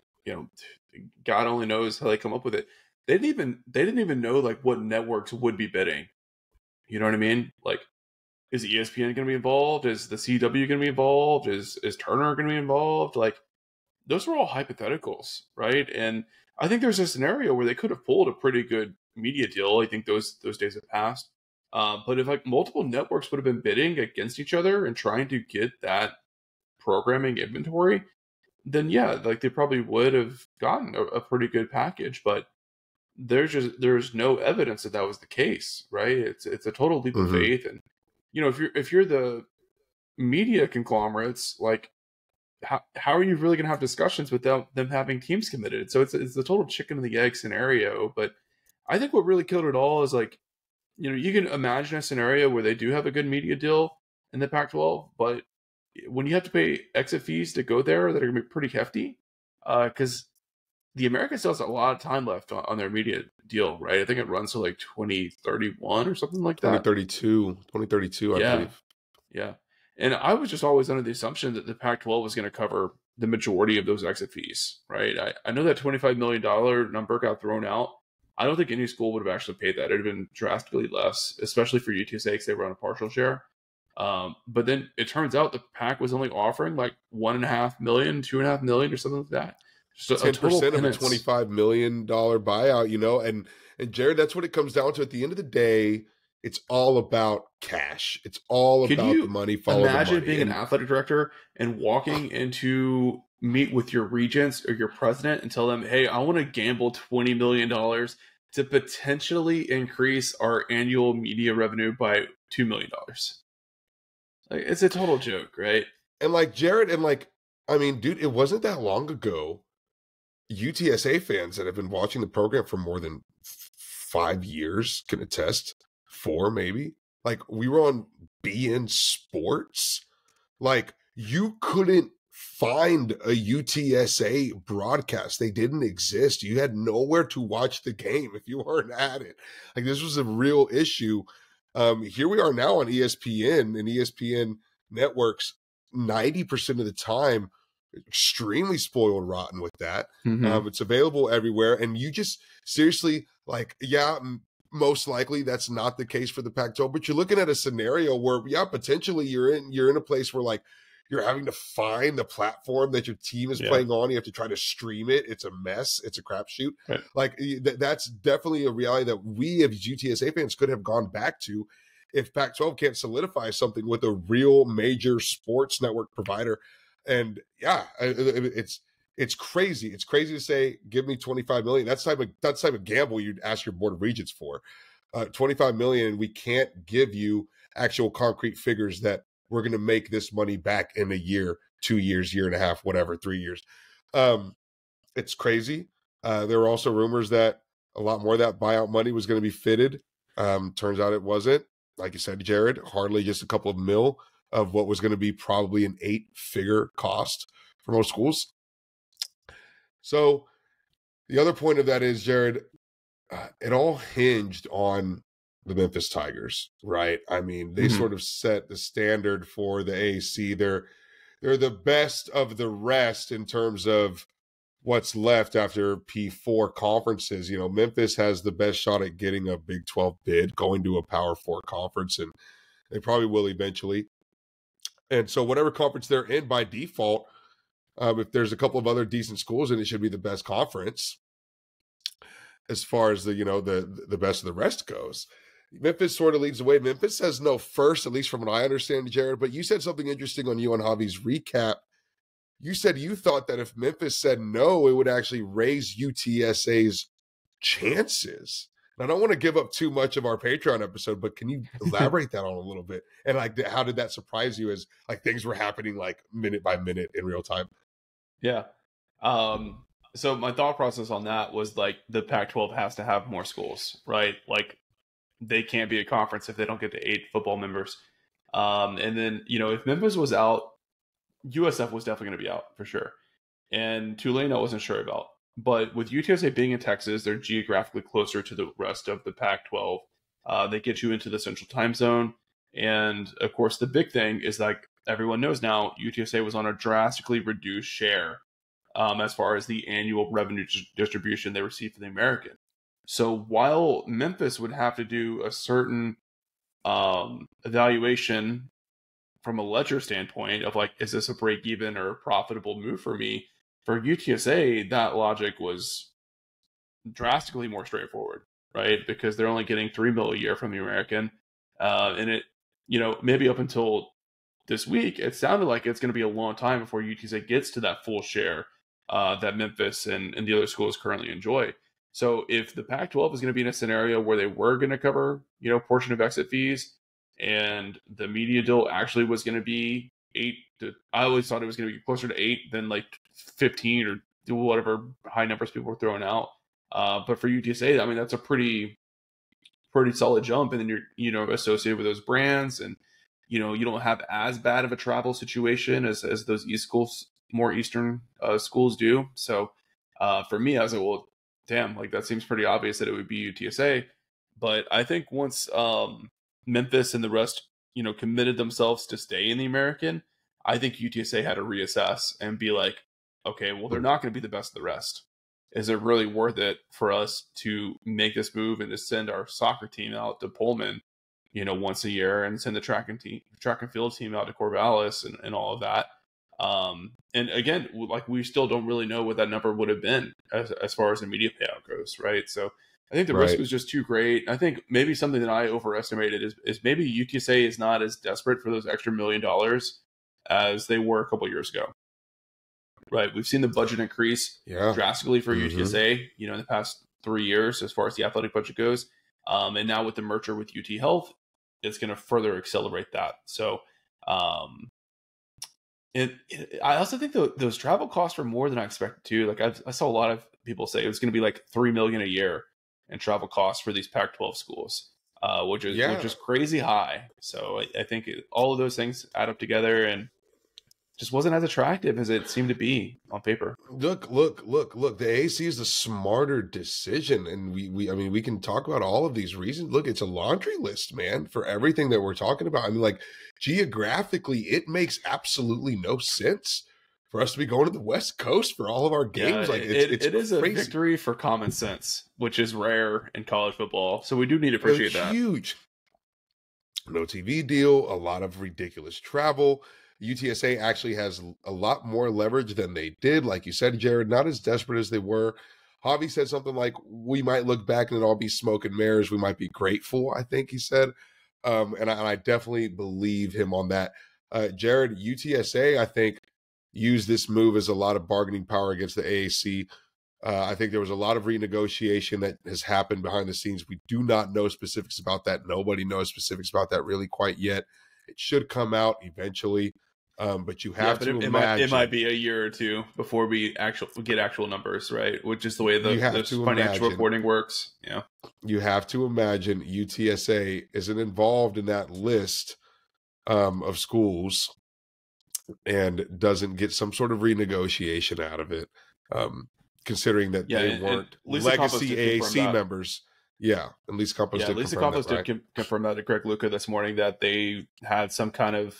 God only knows how they come up with it. They didn't even know like what networks would be bidding. You know what I mean? Like, is ESPN going to be involved? Is the CW going to be involved? Is Turner going to be involved? Like, those are all hypotheticals, right? And I think there's a scenario where they could have pulled a pretty good media deal. I think those days have passed. But if like multiple networks would have been bidding against each other and trying to get that programming inventory, then yeah, like they probably would have gotten a pretty good package. But there's no evidence that was the case, right? It's a total leap of faith. And if you're the media conglomerates, like how are you really going to have discussions without them having teams committed? So it's a total chicken and the egg scenario. But I think what really killed it all is like, you can imagine a scenario where they do have a good media deal in the Pac-12, but when you have to pay exit fees to go there that are going to be pretty hefty, because the American still has a lot of time left on their media deal, right? I think it runs to like 2031 or something like that. 2032, I believe. Yeah. And I was just always under the assumption that the Pac-12 was going to cover the majority of those exit fees, right? I know that $25 million number got thrown out. I don't think any school would have actually paid that. It would have been drastically less, especially for UTSA because they were on a partial share. But then it turns out the PAC was only offering like $1.5 million, $2.5 million or something like that. Just 10% of a $25 million buyout, and Jared, that's what it comes down to. At the end of the day, it's all about cash. It's all about the money. Imagine being an athletic director and walking into meet with your regents or your president and tell them, hey, I want to gamble $20 million to potentially increase our annual media revenue by $2 million. Like, it's a total joke, right? And like Jared, dude, it wasn't that long ago. UTSA fans that have been watching the program for more than 5 years can attest. 4 maybe. Like, we were on BN Sports. Like, you couldn't find a UTSA broadcast. They didn't exist. You had nowhere to watch the game if you weren't at it. Like, this was a real issue. Here we are now on ESPN and ESPN networks 90% of the time, extremely spoiled rotten with that. It's available everywhere. And you just seriously, like, most likely that's not the case for the Pac-12, but you're looking at a scenario where, potentially you're in a place where like you're having to find the platform that your team is playing on. You have to try to stream it. It's a mess. It's a crapshoot. Right. Like that's definitely a reality that we as UTSA fans could have gone back to if Pac-12 can't solidify something with a real major sports network provider. And it's crazy. It's crazy to say, give me $25 million. That's the type of gamble you'd ask your board of regents for. $25 million, and we can't give you actual concrete figures that we're going to make this money back in a year, 2 years, year and a half, whatever, 3 years. It's crazy. There were also rumors that a lot more of that buyout money was going to be fitted. Turns out it wasn't. Like you said, Jared, hardly just a couple of mil of what was going to be probably an 8-figure cost for most schools. So the other point of that is, Jared, it all hinged on the Memphis Tigers, right? I mean, they sort of set the standard for the AAC. They're the best of the rest in terms of what's left after P4 conferences. Memphis has the best shot at getting a Big 12 bid, going to a Power 4 conference, and they probably will eventually. And so whatever conference they're in by default, if there's a couple of other decent schools, and it should be the best conference as far as the, you know, the best of the rest goes. Memphis sort of leads the way. Memphis has no first, at least from what I understand, Jared. But you said something interesting on you and Javi's recap. You said you thought that if Memphis said no, it would actually raise UTSA's chances. And I don't want to give up too much of our Patreon episode, but can you elaborate that on a little bit? And like, how did that surprise you as like things were happening like minute by minute in real time? Yeah. So my thought process on that was like the Pac-12 has to have more schools, right? Like they can't be a conference if they don't get to 8 football members. And then, you know, if Memphis was out, USF was definitely going to be out for sure. And Tulane, I wasn't sure about. But with UTSA being in Texas, they're geographically closer to the rest of the Pac-12. They get you into the central time zone. And of course, the big thing is like everyone knows now, UTSA was on a drastically reduced share as far as the annual revenue distribution they receive from the American. So while Memphis would have to do a certain evaluation from a ledger standpoint of like, is this a break even or a profitable move for me? For UTSA, that logic was drastically more straightforward, right? Because they're only getting $3 million a year from the American. And it, you know, maybe up until this week, it sounded like it's going to be a long time before UTSA gets to that full share that Memphis and the other schools currently enjoy. So if the Pac-12 is going to be in a scenario where they were going to cover, you know, portion of exit fees, and the media deal actually was going to be 8 to, I always thought it was going to be closer to 8 than like 15 or whatever high numbers people were throwing out. But for UTSA, I mean, that's a pretty solid jump. And then you're, you know, associated with those brands, and, you know, you don't have as bad of a travel situation as those East schools, more Eastern schools do. So for me, I was like, well, damn, like that seems pretty obvious that it would be UTSA. But I think once Memphis and the rest, you know, committed themselves to stay in the American, I think UTSA had to reassess and be like, okay, well, they're not going to be the best of the rest. Is it really worth it for us to make this move and to send our soccer team out to Pullman, you know, once a year, and send the track and field team out to Corvallis and all of that? And again, like we still don't really know what that number would have been as far as the media payout goes, right? So I think the risk was just too great. I think maybe something that I overestimated is maybe UTSA is not as desperate for those extra $1 million as they were a couple years ago. Right. We've seen the budget increase drastically for UTSA, you know, in the past 3 years as far as the athletic budget goes. And now with the merger with UT Health, it's going to further accelerate that. So I also think those travel costs were more than I expected too. Like I saw a lot of people say it was going to be like $3 million a year in travel costs for these Pac-12 schools, which is crazy high. So I think all of those things add up together and just wasn't as attractive as it seemed to be on paper. Look. The AAC is the smarter decision. And I mean, we can talk about all of these reasons. Look, it's a laundry list, man, for everything that we're talking about. I mean, like geographically, it makes absolutely no sense for us to be going to the West Coast for all of our games. Like it is a victory for common sense, which is rare in college football. So we do need to appreciate that. Huge. No TV deal, a lot of ridiculous travel. UTSA actually has a lot more leverage than they did. Like you said, Jared, not as desperate as they were. Javi said something like, we might look back and it all be smoke and mirrors. We might be grateful, I think he said. And I definitely believe him on that. Jared, UTSA, I think, used this move as a lot of bargaining power against the AAC. I think there was a lot of renegotiation that has happened behind the scenes. We do not know specifics about that. Nobody knows specifics about that really quite yet. It should come out eventually. But you have to imagine it might be a year or two before we get actual numbers, right? Which is the way the financial reporting works. Yeah, you have to imagine UTSA isn't involved in that list of schools and doesn't get some sort of renegotiation out of it, considering that they weren't legacy AAC members. Yeah, and Lisa Campos did confirm that to Greg Luca this morning that they had some kind of,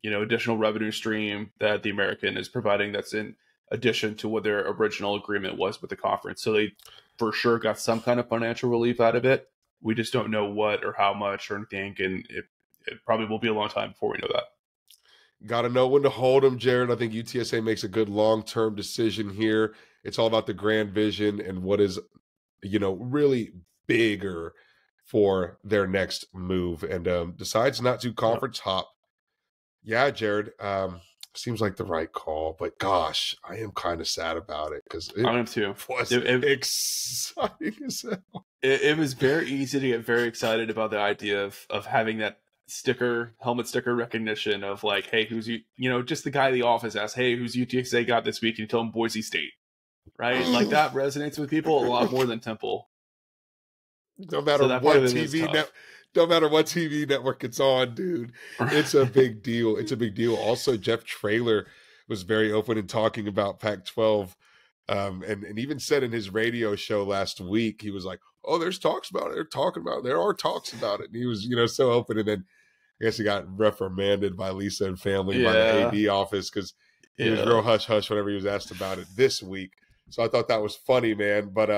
you know, additional revenue stream that the American is providing that's in addition to what their original agreement was with the conference. So they for sure got some kind of financial relief out of it. We just don't know what or how much or anything, and it probably will be a long time before we know that. got to know when to hold them, Jared. I think UTSA makes a good long-term decision here. It's all about the grand vision and what is, really bigger for their next move, and decides not to conference hop. Yeah, Jared, seems like the right call, but gosh, I am kind of sad about it because I am too. Was exciting as hell. It was very easy to get very excited about the idea of having that helmet sticker recognition of like, hey, who's just the guy in the office asks, hey, who's UTSA got this week? And you tell him Boise State, right? Like that resonates with people a lot more than Temple. No matter what TV network it's on, dude, it's a big deal. It's a big deal. Also, Jeff Traylor was very open in talking about Pac-12, and even said in his radio show last week, he was like, "Oh, there's talks about it. There are talks about it." And he was, so open. And then I guess he got reprimanded by Lisa and family by the AD office because he was real hush hush whenever he was asked about it this week. So I thought that was funny, man. But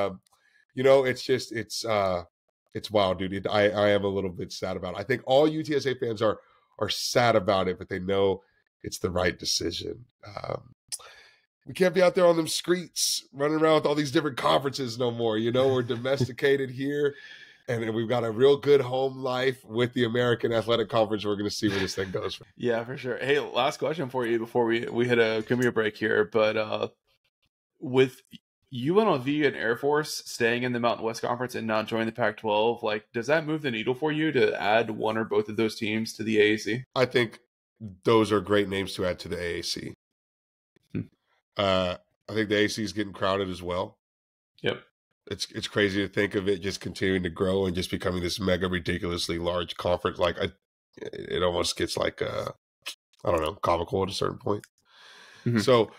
it's wild, dude. I am a little bit sad about it. I think all UTSA fans are sad about it, but they know it's the right decision. We can't be out there on them streets running around with all these different conferences no more. We're domesticated here, and we've got a real good home life with the American Athletic Conference. We're going to see where this thing goes. Yeah, for sure. Hey, last question for you before we hit a commercial break here. But with UNLV and Air Force staying in the Mountain West Conference and not joining the Pac-12, like, does that move the needle for you to add one or both of those teams to the AAC? I think those are great names to add to the AAC. I think the AAC is getting crowded as well. Yep. It's crazy to think of it just continuing to grow and just becoming this mega ridiculously large conference. Like it almost gets like I don't know, comical at a certain point. Mm-hmm. So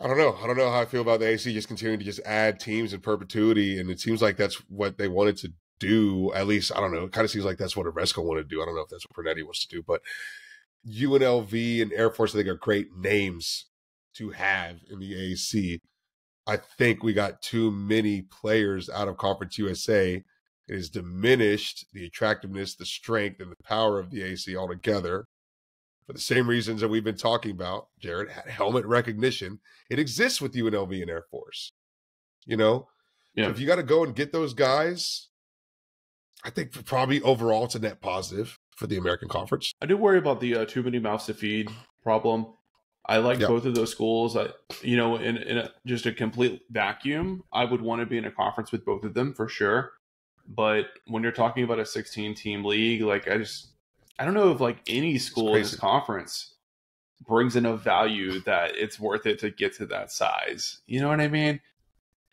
I don't know how I feel about the AAC just continuing to just add teams in perpetuity, and it seems like that's what they wanted to do. At least I don't know. It kind of seems like that's what Oresco wanted to do. I don't know if that's what Pernetti wants to do, but UNLV and Air Force I think are great names to have in the AAC. I think we got too many players out of Conference USA. It has diminished the attractiveness, the strength, and the power of the AAC altogether. For the same reasons that we've been talking about, Jared, helmet recognition. It exists with UNLV and Air Force. Yeah. So if you got to go and get those guys, I think probably overall it's a net positive for the American Conference. I do worry about the too many mouths to feed problem. I like both of those schools. In just a complete vacuum, I would want to be in a conference with both of them for sure. But when you're talking about a 16-team league, like I don't know if like any school in this conference brings enough value that it's worth it to get to that size. You know what I mean?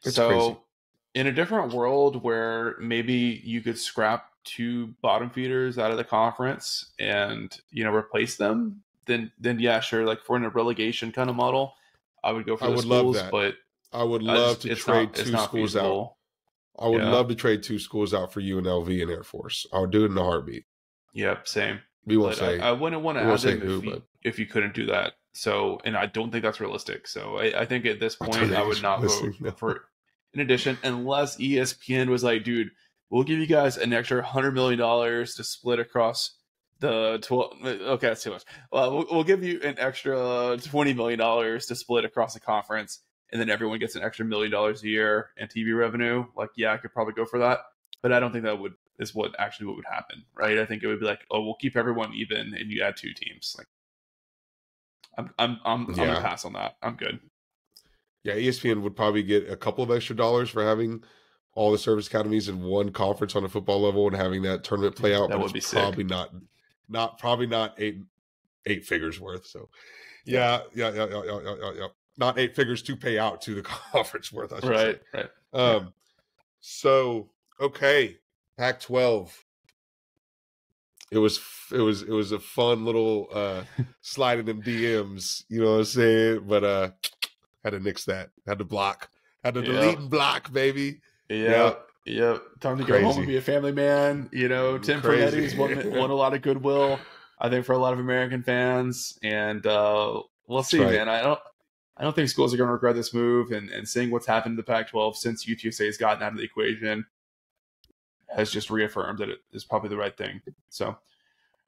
It's so crazy. In a different world where maybe you could scrap 2 bottom feeders out of the conference and, replace them, then yeah, sure. Like if we're in a relegation kind of model, I would go for those schools. Love that. But I would love to trade 2 schools feasible. out. I would love to trade 2 schools out for UNLV and Air Force. I would do it in a heartbeat. Yep, same. We won't say. I wouldn't want to add them if you couldn't do that. So, and I don't think that's realistic. So I think at this point, I would not vote for. In addition, unless ESPN was like, dude, we'll give you guys an extra $100 million to split across the 12. Okay, that's too much. Well, we'll give you an extra $20 million to split across the conference, and then everyone gets an extra $1 million a year in TV revenue. Like, yeah, I could probably go for that, but I don't think that is what would happen, right? I think it would be like, oh, we'll keep everyone even, and you add 2 teams. Like, I'm gonna pass on that. I'm good. Yeah, ESPN would probably get a couple of extra dollars for having all the service academies in one conference on a football level and having that tournament play out. That would be probably sick. not eight figures worth. So, yeah. Not 8 figures to pay out to the conference worth. I should say. Right. So okay, Pac-12. It was a fun little slide in them DMs. You know what I'm saying? But had to nix that. Had to block. Had to delete and block, baby. Yep. Time to go home and be a family man. Tim Fernetti's won a lot of goodwill, I think, for a lot of American fans. And we'll see, man. I don't think schools are going to regret this move. And seeing what's happened to the Pac-12 since UTSA has gotten out of the equation has just reaffirmed that it is probably the right thing. So,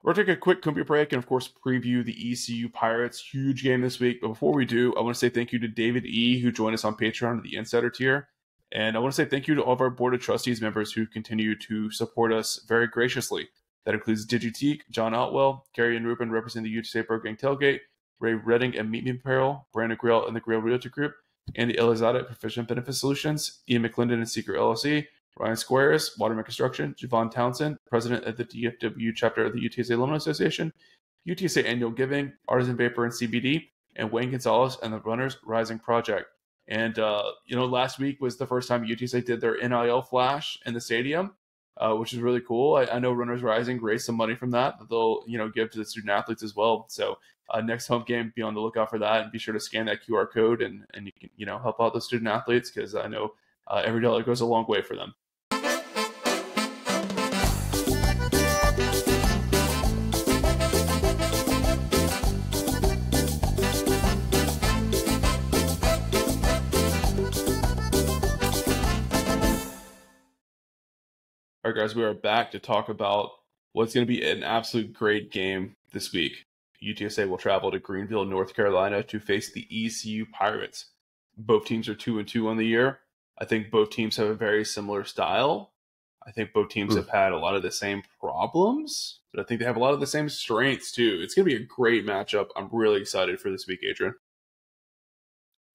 We'll take a quick comfy break and, of course, preview the ECU Pirates. Huge game this week. But before we do, I want to say thank you to David E., who joined us on Patreon at the Insider tier. And I want to say thank you to all of our Board of Trustees members who continue to support us very graciously. That includes Digiteek, John Otwell, Gary and Ruben representing the UTSA Pro Gang Tailgate, Ray Redding and Meet Me Apparel, Brandon Grill and the Grill Realty Group, Andy Elizada at Proficient Benefit Solutions, Ian McClendon and Secret LLC, Ryan Squares, Waterman Construction, Javon Townsend, President of the DFW Chapter of the UTSA Alumni Association, UTSA Annual Giving, Artisan Vapor and CBD, and Wayne Gonzalez and the Runners Rising Project. And, last week was the first time UTSA did their NIL flash in the stadium, which is really cool. I know Runners Rising raised some money from that they'll, give to the student athletes as well. So next home game, be on the lookout for that, and be sure to scan that QR code and you can, help out the student athletes, because I know every dollar goes a long way for them. All right, guys, we are back to talk about what's going to be an absolute great game this week. UTSA will travel to Greenville, North Carolina to face the ECU Pirates. Both teams are 2-2 on the year. I think both teams have a very similar style. I think both teams have had a lot of the same problems, but I think they have a lot of the same strengths too. It's going to be a great matchup. I'm really excited for this week, Adrian.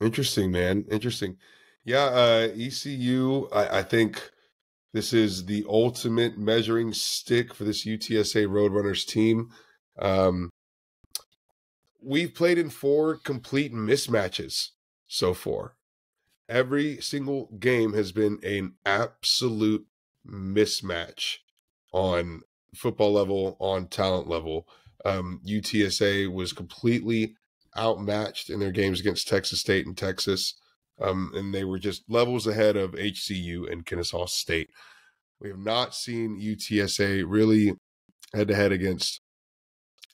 Interesting, man. Interesting. Yeah, ECU, I think this is the ultimate measuring stick for this UTSA Roadrunners team. We've played in 4 complete mismatches so far. Every single game has been an absolute mismatch on football level, on talent level. UTSA was completely outmatched in their games against Texas State and Texas, and they were just levels ahead of HCU and Kennesaw State. We have not seen UTSA really head-to-head against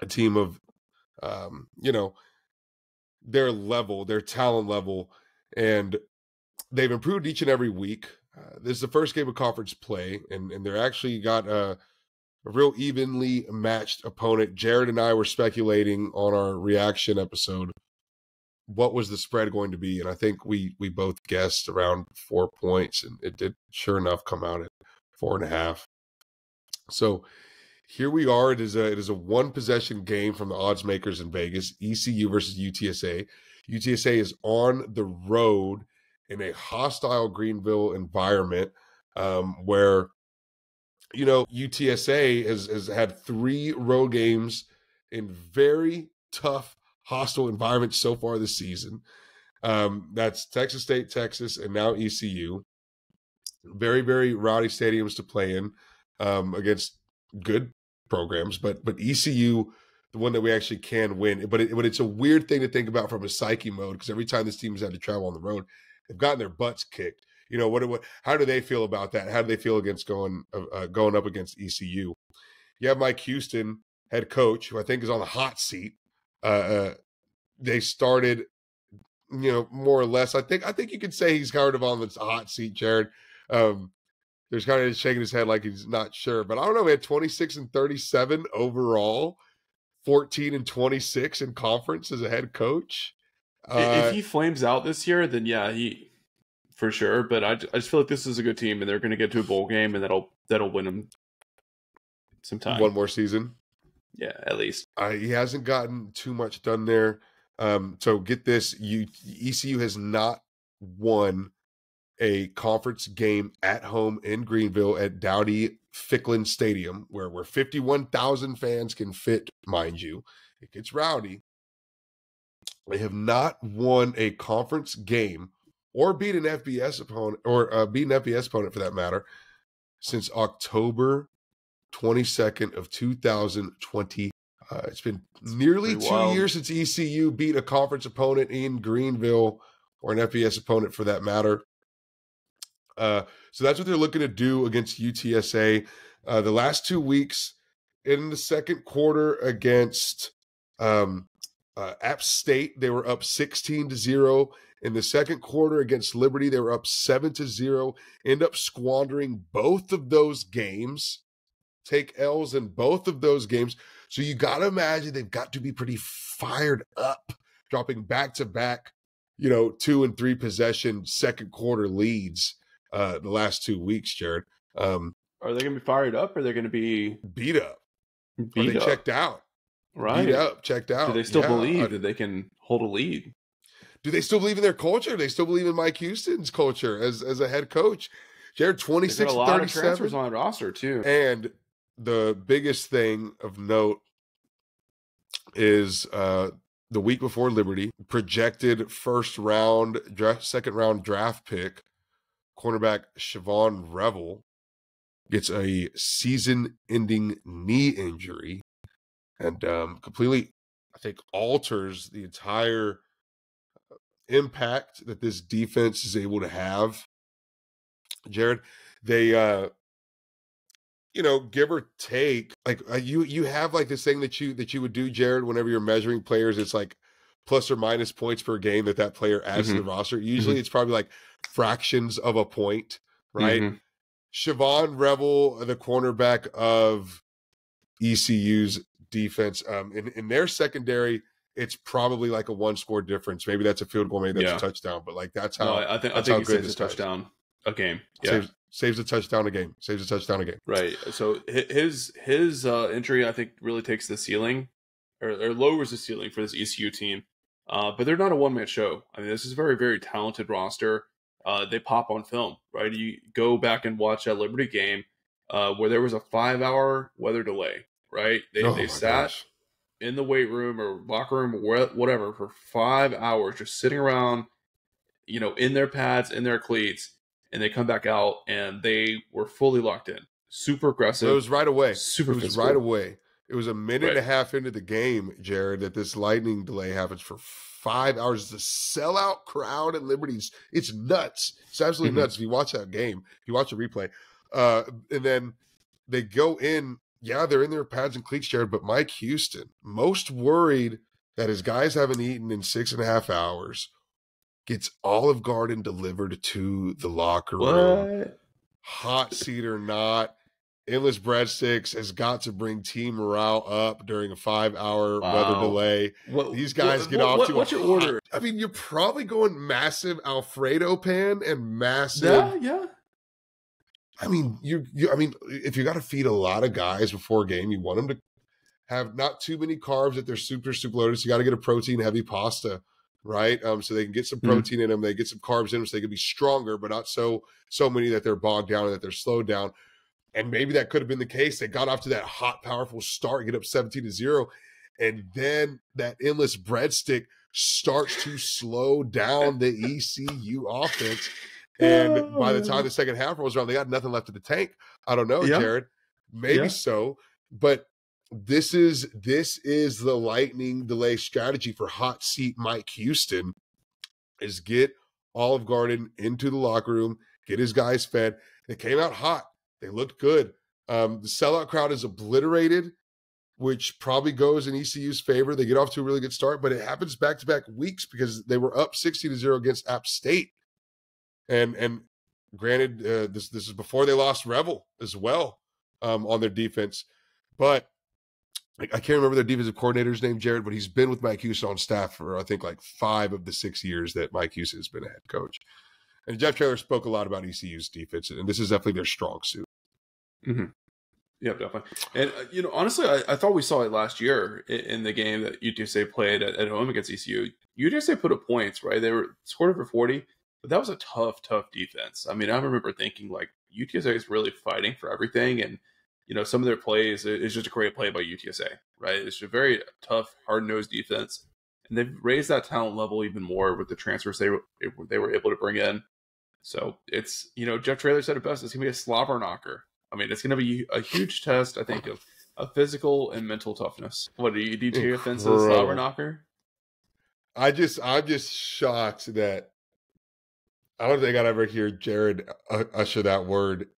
a team of, their level, their talent level, and they've improved each and every week. This is the first game of conference play, and they're actually got a real evenly matched opponent. Jared and I were speculating on our reaction episode what was the spread going to be, and I think we both guessed around 4 points, and it did sure enough come out at 4.5. So here we are. It is a one possession game from the odds makers in Vegas. ECU versus UTSA. UTSA is on the road in a hostile Greenville environment, where UTSA has had 3 road games in very tough, hostile environments so far this season. That's Texas State, Texas, and now ECU. Very, very rowdy stadiums to play in against good programs, but ECU, the one that we actually can win. But it's a weird thing to think about from a psyche mode, because every time this team has had to travel on the road, they've gotten their butts kicked. How do they feel about that? How do they feel against going up against ECU? You have Mike Houston, head coach, who I think is on the hot seat. They started, more or less. I think you could say he's kind of on the hot seat, Jared. There's kind of shaking his head like he's not sure, but I don't know. He had 26-37 overall, 14-26 in conference as a head coach. If he flames out this year, then yeah, he for sure. But I just feel like this is a good team, and they're going to get to a bowl game, and that'll win them some time. One more season, yeah, at least. He hasn't gotten too much done there. So get this: ECU has not won a conference game at home in Greenville at Dowdy Ficklin Stadium, where 51,000 fans can fit, mind you. It gets rowdy. They have not won a conference game or beat an FBS opponent, or beat an FBS opponent for that matter, since October 22nd of 2020. It's been nearly 2 years since ECU beat a conference opponent in Greenville, or an FBS opponent for that matter. So that's what they're looking to do against UTSA. The last 2 weeks, in the second quarter against App State, they were up 16-0. In the second quarter against Liberty, they were up 7-0. End up squandering both of those games take L's in both of those games. So you got to imagine they've got to be pretty fired up, dropping back-to-back, 2 and 3 possession second quarter leads the last 2 weeks, Jared. Are they going to be fired up, or are they going to be beat up? Beat up. Checked out? Right. Beat up, checked out. Do they still believe that they can hold a lead? Do they still believe in their culture? Do they still believe in Mike Houston's culture as a head coach? Jared, 26 a lot of transfers on the roster too. And the biggest thing of note is the week before Liberty, projected second round draft pick, cornerback Siobhan Revel gets a season-ending knee injury and completely, I think, alters the entire impact that this defense is able to have. Jared, they give or take, like you have like this thing that you would do, Jared, whenever you're measuring players. It's like plus or minus points per game that player adds to the roster. Usually it's probably like fractions of a point, right? Siobhan Revel, the cornerback of ECU's defense, in their secondary, it's probably like a 1-score difference. Maybe that's a field goal, maybe that's a touchdown, but like that's how. No, I think he saves a touchdown a game. Yeah, saves a touchdown a game. Saves a touchdown a game. Right. So his injury, I think, really takes the ceiling or lowers the ceiling for this ECU team. But they're not a one-man show. I mean, this is a very, very talented roster. They pop on film, right? You go back and watch that Liberty game where there was a 5-hour weather delay, right? They sat in the weight room or locker room or whatever for 5 hours, just sitting around, in their pads, in their cleats, and they come back out and they were fully locked in. Super aggressive. It was right away. Super physical. Right away. It was a minute and a half into the game, Jared, that this lightning delay happens for 5 hours. It's a sellout crowd at Liberty's. It's nuts. It's absolutely nuts if you watch that game. If you watch the replay. And then they go in. Yeah, they're in their pads and cleats, Jared, but Mike Houston, most worried that his guys haven't eaten in 6.5 hours, gets Olive Garden delivered to the locker room. What? Hot seat or not, Endless Breadsticks has got to bring team morale up during a 5-hour weather delay. These guys get off to what's your order? I mean, you're probably going massive Alfredo pan and massive. Yeah. I mean, I mean, if you got to feed a lot of guys before a game, you want them to have not too many carbs that they're super, super loaded. So you got to get a protein heavy pasta, right? So they can get some protein in them. They get some carbs in them so they can be stronger, but not so many that they're bogged down and that they're slowed down. And maybe that could have been the case. They got off to that hot, powerful start, get up 17-0. And then that endless breadstick starts to slow down the ECU offense. And by the time the second half rolls around, they got nothing left in the tank. I don't know, Jared. Maybe so. But this is the lightning delay strategy for hot seat Mike Houston, is get Olive Garden into the locker room, get his guys fed. They came out hot. They looked good. The sellout crowd is obliterated, which probably goes in ECU's favor. They get off to a really good start, but it happens back-to-back weeks because they were up 60-0 against App State. And granted, this is before they lost Revel as well on their defense. But I can't remember their defensive coordinator's name, Jared, but he's been with Mike Houston on staff for, I think, like 5 of the 6 years that Mike Houston has been a head coach. And Jeff Traylor spoke a lot about ECU's defense, and this is definitely their strong suit. Yeah, definitely. And, honestly, I thought we saw it last year in the game that UTSA played at home against ECU. UTSA put up points, right? They were scored over 40, but that was a tough defense. I mean, I remember thinking, like, UTSA is really fighting for everything, and, some of their plays is just a great play by UTSA, right? It's a very tough, hard-nosed defense, and they've raised that talent level even more with the transfers they were able to bring in. So it's, Jeff Traylor said it best, it's going to be a slobber knocker. I mean, it's going to be a huge test, I think, of physical and mental toughness. What do you do to your offensive slobber knocker? I'm just shocked that I don't think I'd ever hear Jared usher that word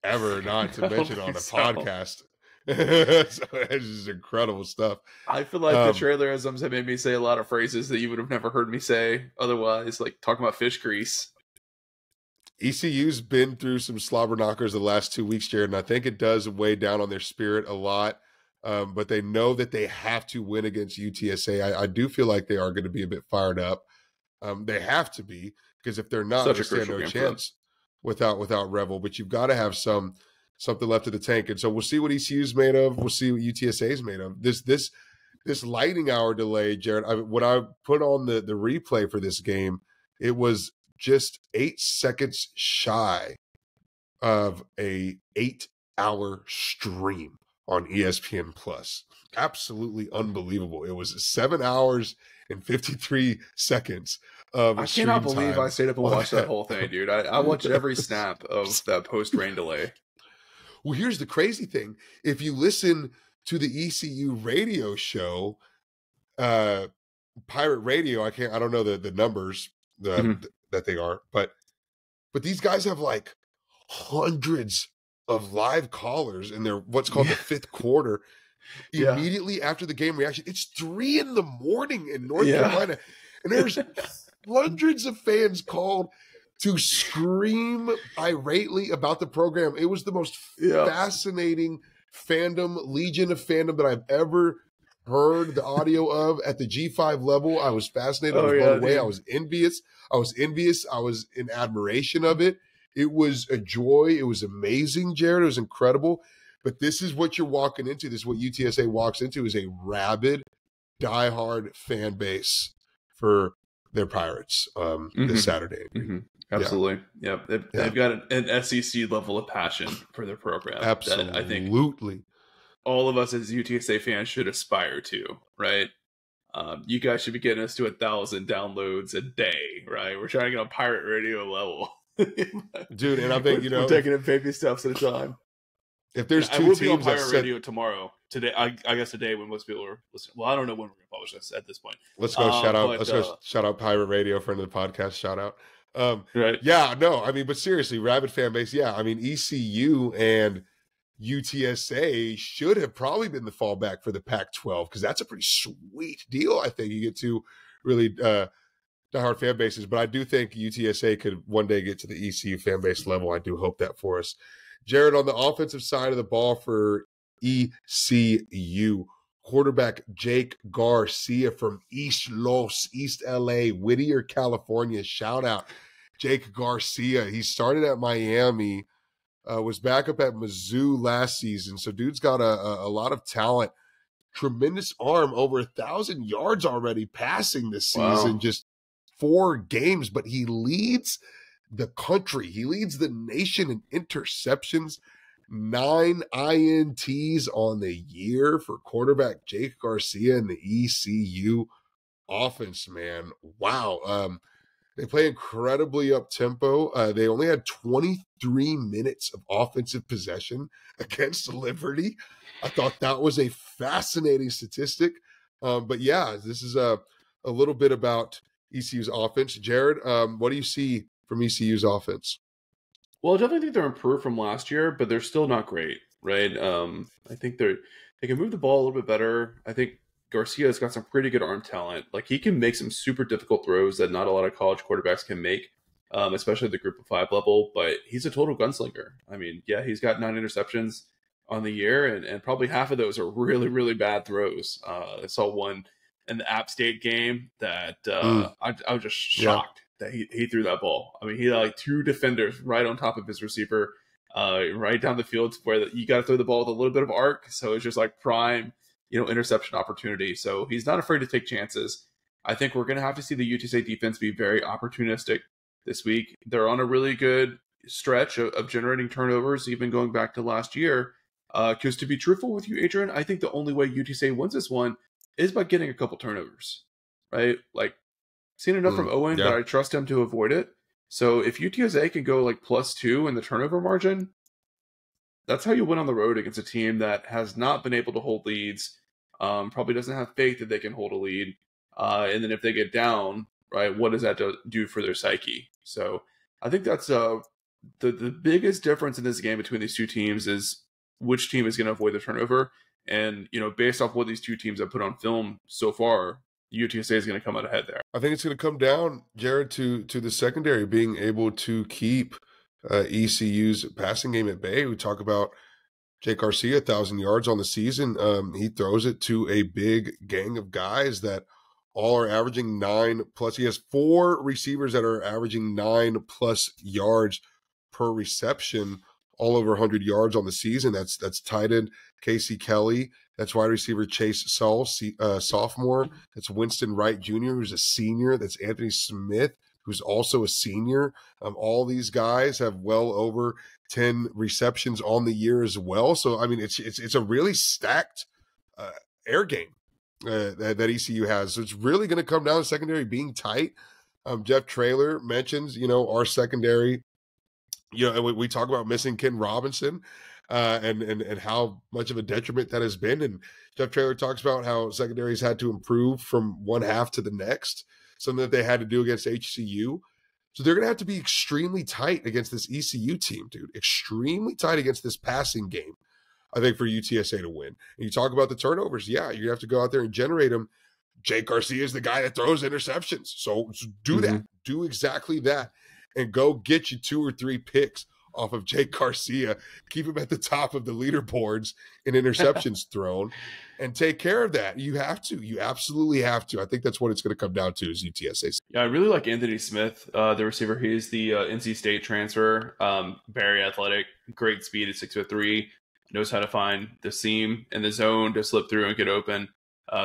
ever, not to mention on a podcast. So it's just incredible stuff. I feel like the trailerisms have made me say a lot of phrases that you would have never heard me say otherwise, like talking about fish grease. ECU's been through some slobber knockers the last 2 weeks, Jared, and I think it does weigh down on their spirit a lot. But they know that they have to win against UTSA. I do feel like they are going to be a bit fired up. They have to be, because if they're not, they stand no chance without Revel. But you've got to have something left in the tank. And so we'll see what ECU's made of. We'll see what UTSA is made of. This lightning hour delay, Jared, when I put on the replay for this game, it was just 8 seconds shy of a 8-hour stream on ESPN Plus. Absolutely unbelievable. It was 7 hours and 53 seconds of I cannot believe I stayed up and watched that whole thing, dude. I watched every snap of that post-rain delay. Well, here's the crazy thing. If you listen to the ECU radio show, Pirate Radio, I don't know the numbers that they are, but these guys have like hundreds of live callers in their what's called the fifth quarter. Immediately after the game reaction, it's 3 a.m. in North Carolina, and there's hundreds of fans called to scream irately about the program. It was the most fascinating legion of fandom that I've ever heard the audio of at the G5 level. I was fascinated. I was blown away. I was envious. I was in admiration of it. It was a joy. It was amazing, Jared. It was incredible. But this is what you're walking into. This is what UTSA walks into, is a rabid, diehard fan base for their Pirates this Saturday. Absolutely. They've got an SEC level of passion for their program. Absolutely. That I think all of us as UTSA fans should aspire to, right? You guys should be getting us to 1,000 downloads a day, right? We're trying to get on pirate radio level. Dude, and I think, we're taking it baby steps at a time. If there's two I will teams be on pirate radio tomorrow. Today, I guess today when most people are listening. Well, I don't know when we're going to publish this at this point. Let's go shout out. Let's go shout out Pirate Radio, friend of the podcast. Shout out. Right. Yeah. No. I mean, but seriously, rabid fan base. Yeah. I mean, ECU and UTSA should have probably been the fallback for the Pac-12, because that's a pretty sweet deal. I think you get to really diehard fan bases, but I do think UTSA could one day get to the ECU fan base level. I do hope that for us. Jared, on the offensive side of the ball for ECU, quarterback Jake Garcia from East LA, Whittier, California. Shout out Jake Garcia. He started at Miami, was back up at Mizzou last season. So dude's got a lot of talent, tremendous arm, over 1,000 yards already passing this season. Wow. Just 4 games, but he leads the country. He leads the nation in interceptions. 9 INTs on the year for quarterback Jake Garcia in the ECU offense, man. Wow. They play incredibly up-tempo. They only had 23 minutes of offensive possession against Liberty. I thought that was a fascinating statistic. But yeah, this is a little bit about ECU's offense. Jared, what do you see from ECU's offense? Well, I definitely think they're improved from last year, but they're still not great, right? I think they can move the ball a little bit better. I think Garcia's got some pretty good arm talent. Like, he can make some super difficult throws that not a lot of college quarterbacks can make, especially at the group of 5 level, but he's a total gunslinger. I mean, yeah, he's got 9 interceptions on the year, and probably half of those are really, really bad throws. I saw one in the App State game that I was just shocked that he threw that ball. I mean, he had like 2 defenders right on top of his receiver, right down the field, where you got to throw the ball with a little bit of arc. So it's just like prime, interception opportunity. So he's not afraid to take chances. I think we're going to have to see the UTSA defense be very opportunistic this week. They're on a really good stretch of generating turnovers, even going back to last year. Because to be truthful with you, Adrian, I think the only way UTSA wins this one is by getting a couple turnovers, right? Like, seen enough from Owen that I trust him to avoid it. So if UTSA can go like +2 in the turnover margin, that's how you win on the road against a team that has not been able to hold leads, probably doesn't have faith that they can hold a lead. And then if they get down, right, what does that do for their psyche? So I think that's the biggest difference in this game between these two teams is which team is going to avoid the turnover. And, based off what these two teams have put on film so far, UTSA is going to come out ahead there. I think it's going to come down, Jared, to the secondary being able to keep ECU's passing game at bay. We talk about Jake Garcia, 1,000 yards on the season. He throws it to a big gang of guys that all are averaging 9+. He has 4 receivers that are averaging 9+ yards per reception, all over 100 yards on the season. That's tight end Casey Kelly. That's wide receiver Chase Saul, sophomore. That's Winston Wright Jr., who's a senior. That's Anthony Smith, who's also a senior. All these guys have well over 10 receptions on the year as well. So, I mean, it's a really stacked air game that ECU has. So it's really going to come down to secondary being tight. Jeff Traylor mentions, our secondary. We talk about missing Ken Robinson and how much of a detriment that has been. And Jeff Traylor talks about how secondaries had to improve from one half to the next, something that they had to do against HCU. So they're going to have to be extremely tight against this ECU team, dude. Extremely tight against this passing game, I think, for UTSA to win. And you talk about the turnovers. Yeah, you have to go out there and generate them. Jake Garcia is the guy that throws interceptions. So do that. Do exactly that. And go get you 2 or 3 picks off of Jake Garcia. Keep him at the top of the leaderboards in interceptions thrown and take care of that. You have to. You absolutely have to. I think that's what it's going to come down to is UTSA. Yeah, I really like Anthony Smith, the receiver. He's the NC State transfer. Very athletic, great speed at 6'3", knows how to find the seam and the zone to slip through and get open.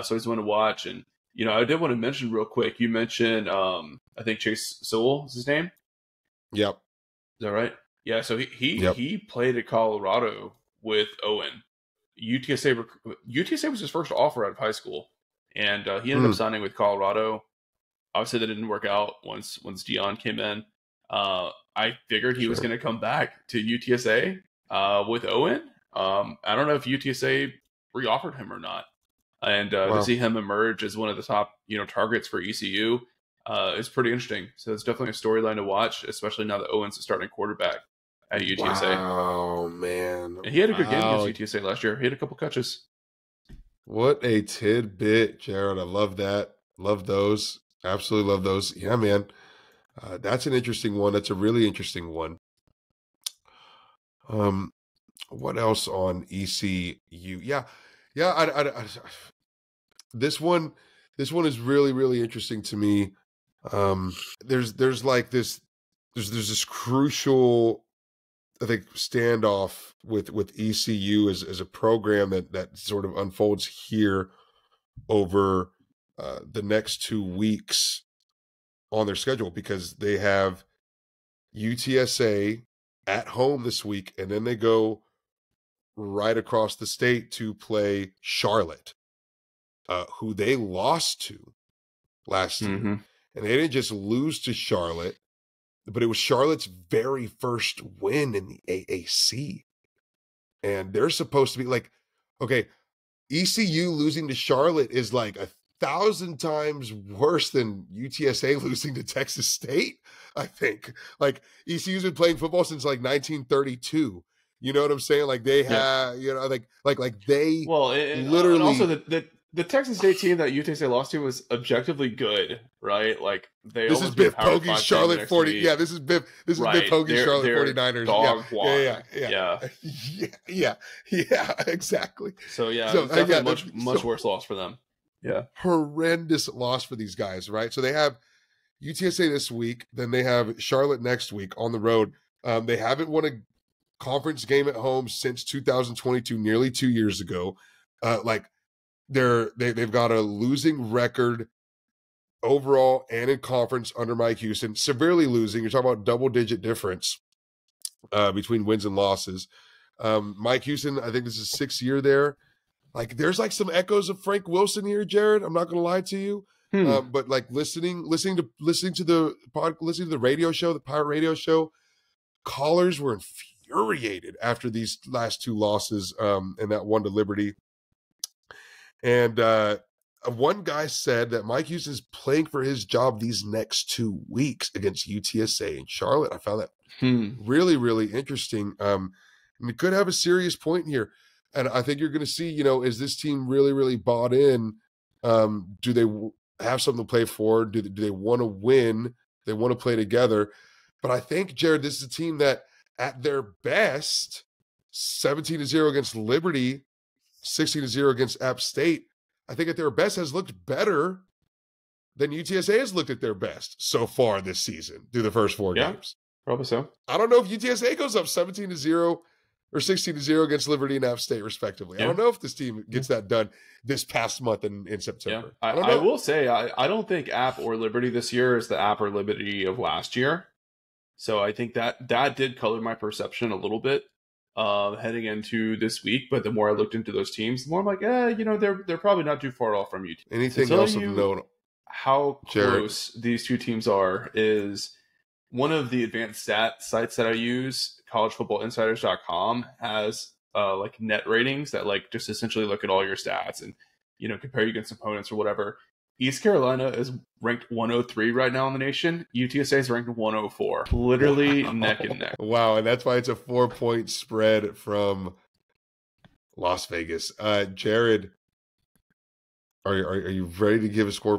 So he's one to watch. And, I did want to mention real quick, you mentioned, I think Chase Sewell is his name? Yep. Is that right? Yeah, so he played at Colorado with Owen. UTSA was his first offer out of high school, and he ended up signing with Colorado. Obviously, that didn't work out once Dion came in. I figured he was going to come back to UTSA with Owen. I don't know if UTSA re-offered him or not. And to see him emerge as one of the top targets for ECU is pretty interesting. So it's definitely a storyline to watch, especially now that Owen's the starting quarterback at UTSA. Wow, man. And he had a good game against UTSA last year. He had a couple catches. What a tidbit, Jared. I love that. Love those. Absolutely love those. Yeah, man. That's an interesting one. That's a really interesting one. What else on ECU? Yeah. This one is really, really interesting to me. There's this crucial, I think, standoff with ECU as a program that sort of unfolds here over the next 2 weeks on their schedule, because they have UTSA at home this week, and then they go right across the state to play Charlotte, who they lost to last year. And they didn't just lose to Charlotte, but it was Charlotte's very first win in the AAC. And they're supposed to be like, okay, ECU losing to Charlotte is like 1,000 times worse than UTSA losing to Texas State, I think. Like, ECU's been playing football since like 1932. You know what I'm saying? Like they have, like they literally. And also the Texas State team that UTSA lost to was objectively good, right? Like this is Biff Pogge's Charlotte 40. Week. Yeah, this is Biff Pogge's Charlotte 49ers. Yeah, exactly. So definitely much worse loss for them. Yeah, horrendous loss for these guys, right? So they have UTSA this week, then they have Charlotte next week on the road. They haven't won a conference game at home since 2022, nearly 2 years ago. They've got a losing record overall and in conference under Mike Houston, severely losing. You're talking about double-digit difference between wins and losses. Mike Houston, I think this is 6th year there. Like, there's like some echoes of Frank Wilson here, Jared. I'm not going to lie to you, but like listening to the radio show, the Pirate Radio show, callers were infuriated after these last 2 losses and that one to Liberty. And one guy said that Mike Houston is playing for his job these next 2 weeks against UTSA and Charlotte. I found that really, really interesting. And we could have a serious point here. And I think you're going to see, is this team really, really bought in? Do they have something to play for? Do they want to win? They want to play together. But I think, Jared, this is a team that at their best, 17-0 against Liberty, 16-0 against App State, I think at their best has looked better than UTSA has looked at their best so far this season through the first 4 games. Probably so. I don't know if UTSA goes up 17-0 or 16-0 against Liberty and App State, respectively. I don't know if this team gets that done this past month in September. I will say, I don't think App or Liberty this year is the App or Liberty of last year. So I think that did color my perception a little bit heading into this week. But the more I looked into those teams, the more I'm like, they're probably not too far off from UTSA. Anything else of note? How close these two teams are is one of the advanced stat sites that I use, collegefootballinsiders.com, has like net ratings that like just essentially look at all your stats and compare you against opponents or whatever. East Carolina is ranked 103 right now in the nation. UTSA is ranked 104, literally neck and neck. Wow, and that's why it's a 4-point spread from Las Vegas. Jared, are you ready to give a score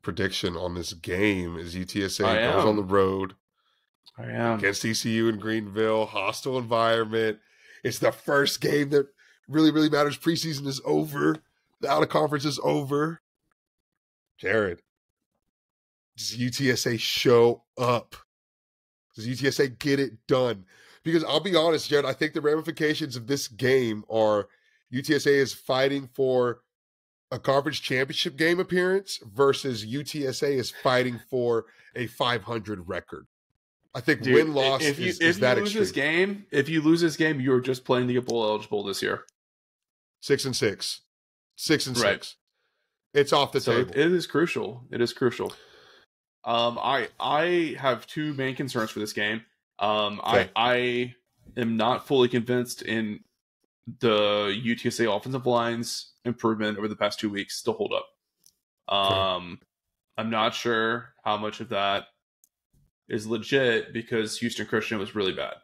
prediction on this game as UTSA goes on the road? I am. Against ECU in Greenville, hostile environment. It's the first game that really, really matters. Preseason is over. The out-of-conference is over. Jared, does UTSA show up? Does UTSA get it done? Because I'll be honest, Jared, I think the ramifications of this game are UTSA is fighting for a conference championship game appearance versus UTSA is fighting for a 500 record. I think win-loss is that extreme. If you lose this game, you're just playing to get bowl eligible this year. 6-6. 6-6. It's off the table. It is crucial. It is crucial. I have two main concerns for this game. I am not fully convinced in the UTSA offensive line's improvement over the past 2 weeks to hold up. I'm not sure how much of that is legit because Houston Christian was really bad.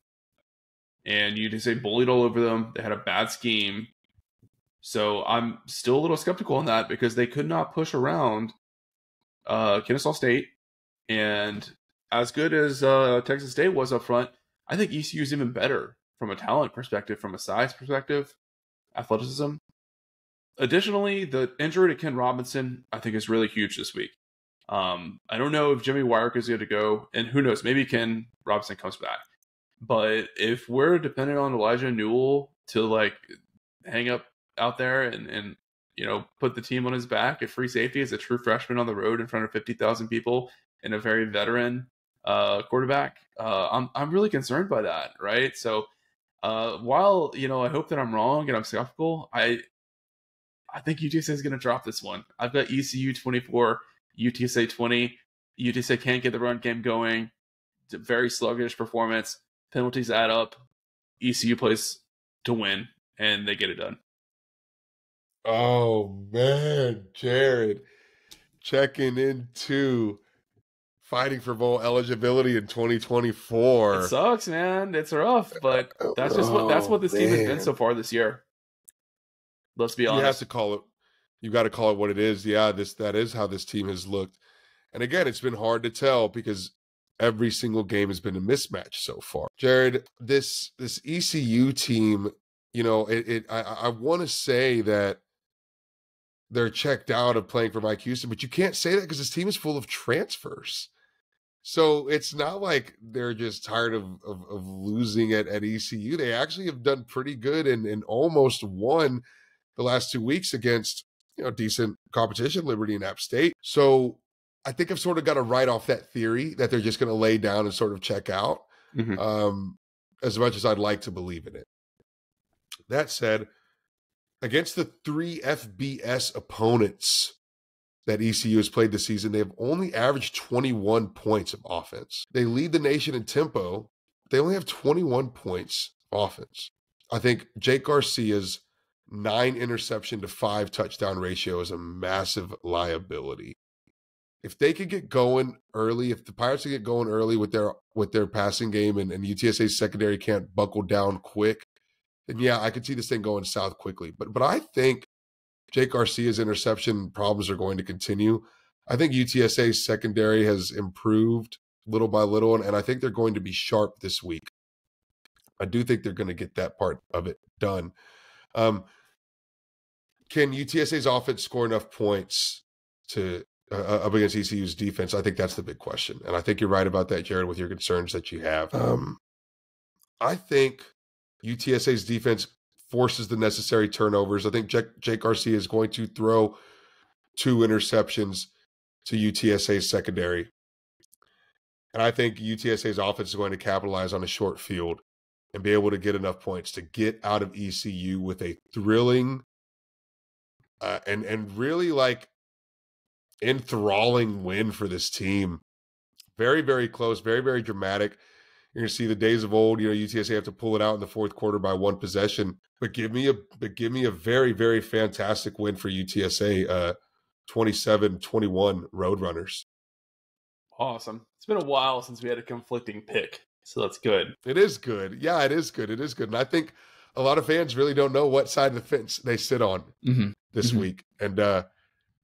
And UTSA bullied all over them. They had a bad scheme. So I'm still a little skeptical on that because they could not push around Kennesaw State. And as good as Texas State was up front, I think ECU is even better from a talent perspective, from a size perspective, athleticism. Additionally, the injury to Ken Robinson, I think, is really huge this week. I don't know if Jimmy Wyrick is going to go, and who knows, maybe Ken Robinson comes back. But if we're dependent on Elijah Newell to like hang up out there and put the team on his back at free safety as a true freshman on the road in front of 50,000 people and a very veteran quarterback, I'm really concerned by that, right? So while I hope that I'm wrong and I'm skeptical, I think UTSA is going to drop this one. I've got ECU 24, UTSA 20. UTSA can't get the run game going. It's a very sluggish performance. Penalties add up. ECU plays to win, and they get it done. Oh, man, Jared. Checking into fighting for bowl eligibility in 2024. It sucks, man. It's rough, but that's what this team has been so far this year. Let's be honest. You have to call it. You got to call it what it is. Yeah, that is how this team has looked. And again, it's been hard to tell because every single game has been a mismatch so far. Jared, this ECU team, I want to say that they're checked out of playing for Mike Houston, but you can't say that because this team is full of transfers. So it's not like they're just tired of losing at ECU. They actually have done pretty good and almost won the last 2 weeks against decent competition, Liberty and App State. So I think I've sort of got to write off that theory that they're just going to lay down and sort of check out, as much as I'd like to believe in it. That said, against the 3 FBS opponents that ECU has played this season, they have only averaged 21 points of offense. They lead the nation in tempo. They only have 21 points offense. I think Jake Garcia's 9 interception to 5 touchdown ratio is a massive liability. If they could get going early, if the Pirates could get going early with their passing game and UTSA's secondary can't buckle down quick, then yeah, I could see this thing going south quickly. But I think Jake Garcia's interception problems are going to continue. I think UTSA's secondary has improved little by little, and I think they're going to be sharp this week. I do think they're going to get that part of it done. Can UTSA's offense score enough points to up against ECU's defense? I think that's the big question, and I think you're right about that, Jared, with your concerns that you have. I think UTSA's defense forces the necessary turnovers. I think Jake Garcia is going to throw 2 interceptions to UTSA's secondary. And I think UTSA's offense is going to capitalize on a short field and be able to get enough points to get out of ECU with a thrilling and really like enthralling win for this team. Very, very close, very, very dramatic. You're going to see the days of old, UTSA have to pull it out in the fourth quarter by 1 possession. But give me a very, very fantastic win for UTSA, 27-21 Roadrunners. Awesome. It's been a while since we had a conflicting pick, so that's good. It is good. Yeah, it is good. It is good. And I think a lot of fans really don't know what side of the fence they sit on this week. And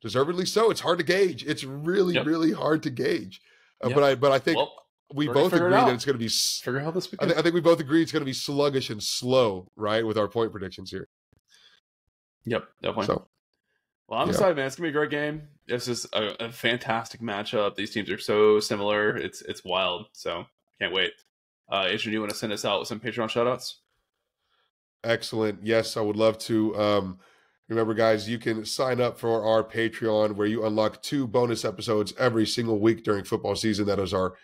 deservedly so. It's hard to gauge. It's really, really hard to gauge. But I think we both agree that it's going to be. Figure out this I think we both agree it's going to be sluggish and slow, right, with our point predictions here. Yep, definitely. So, well, I'm excited, man. It's going to be a great game. This is a fantastic matchup. These teams are so similar. It's wild. So, can't wait. Adrian, you want to send us out with some Patreon shoutouts? Excellent. Yes, I would love to. Remember, guys, you can sign up for our Patreon where you unlock 2 bonus episodes every single week during football season. That is our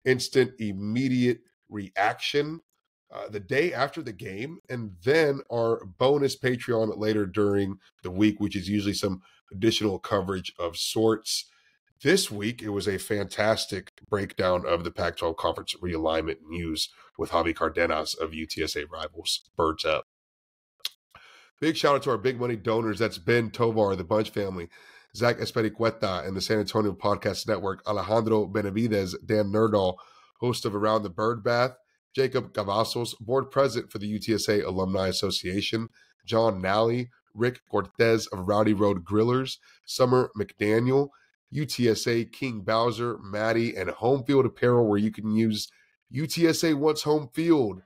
instant, immediate reaction the day after the game, and then our bonus Patreon later during the week, which is usually some additional coverage of sorts. This week, it was a fantastic breakdown of the Pac-12 Conference realignment news with Javi Cardenas of UTSA Rivals. Birds up. Big shout out to our big money donors. That's Ben Tovar, the Bunch family, Zach Espericueta, and the San Antonio Podcast Network, Alejandro Benavides, Dan Nerdahl, host of Around the Bird Bath, Jacob Cavazos, board president for the UTSA Alumni Association, John Nally, Rick Cortez of Rowdy Road Grillers, Summer McDaniel, UTSA King Bowser, Maddie, and Home Field Apparel, where you can use UTSA Wants Home Field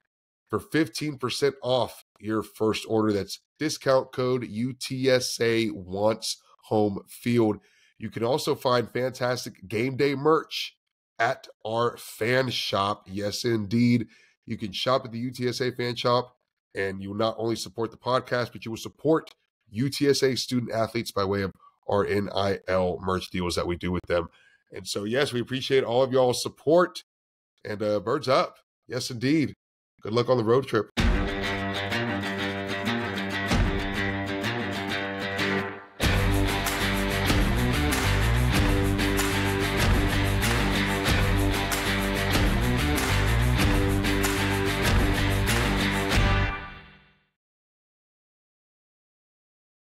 for 15% off your first order. That's discount code UTSA Wants Home Field. You can also find fantastic game day merch at our fan shop. Yes, indeed. You can shop at the UTSA fan shop, and you will not only support the podcast, but you will support UTSA student athletes by way of our NIL merch deals that we do with them. And so, yes, we appreciate all of y'all's support. And birds up. Yes, indeed. Good luck on the road trip.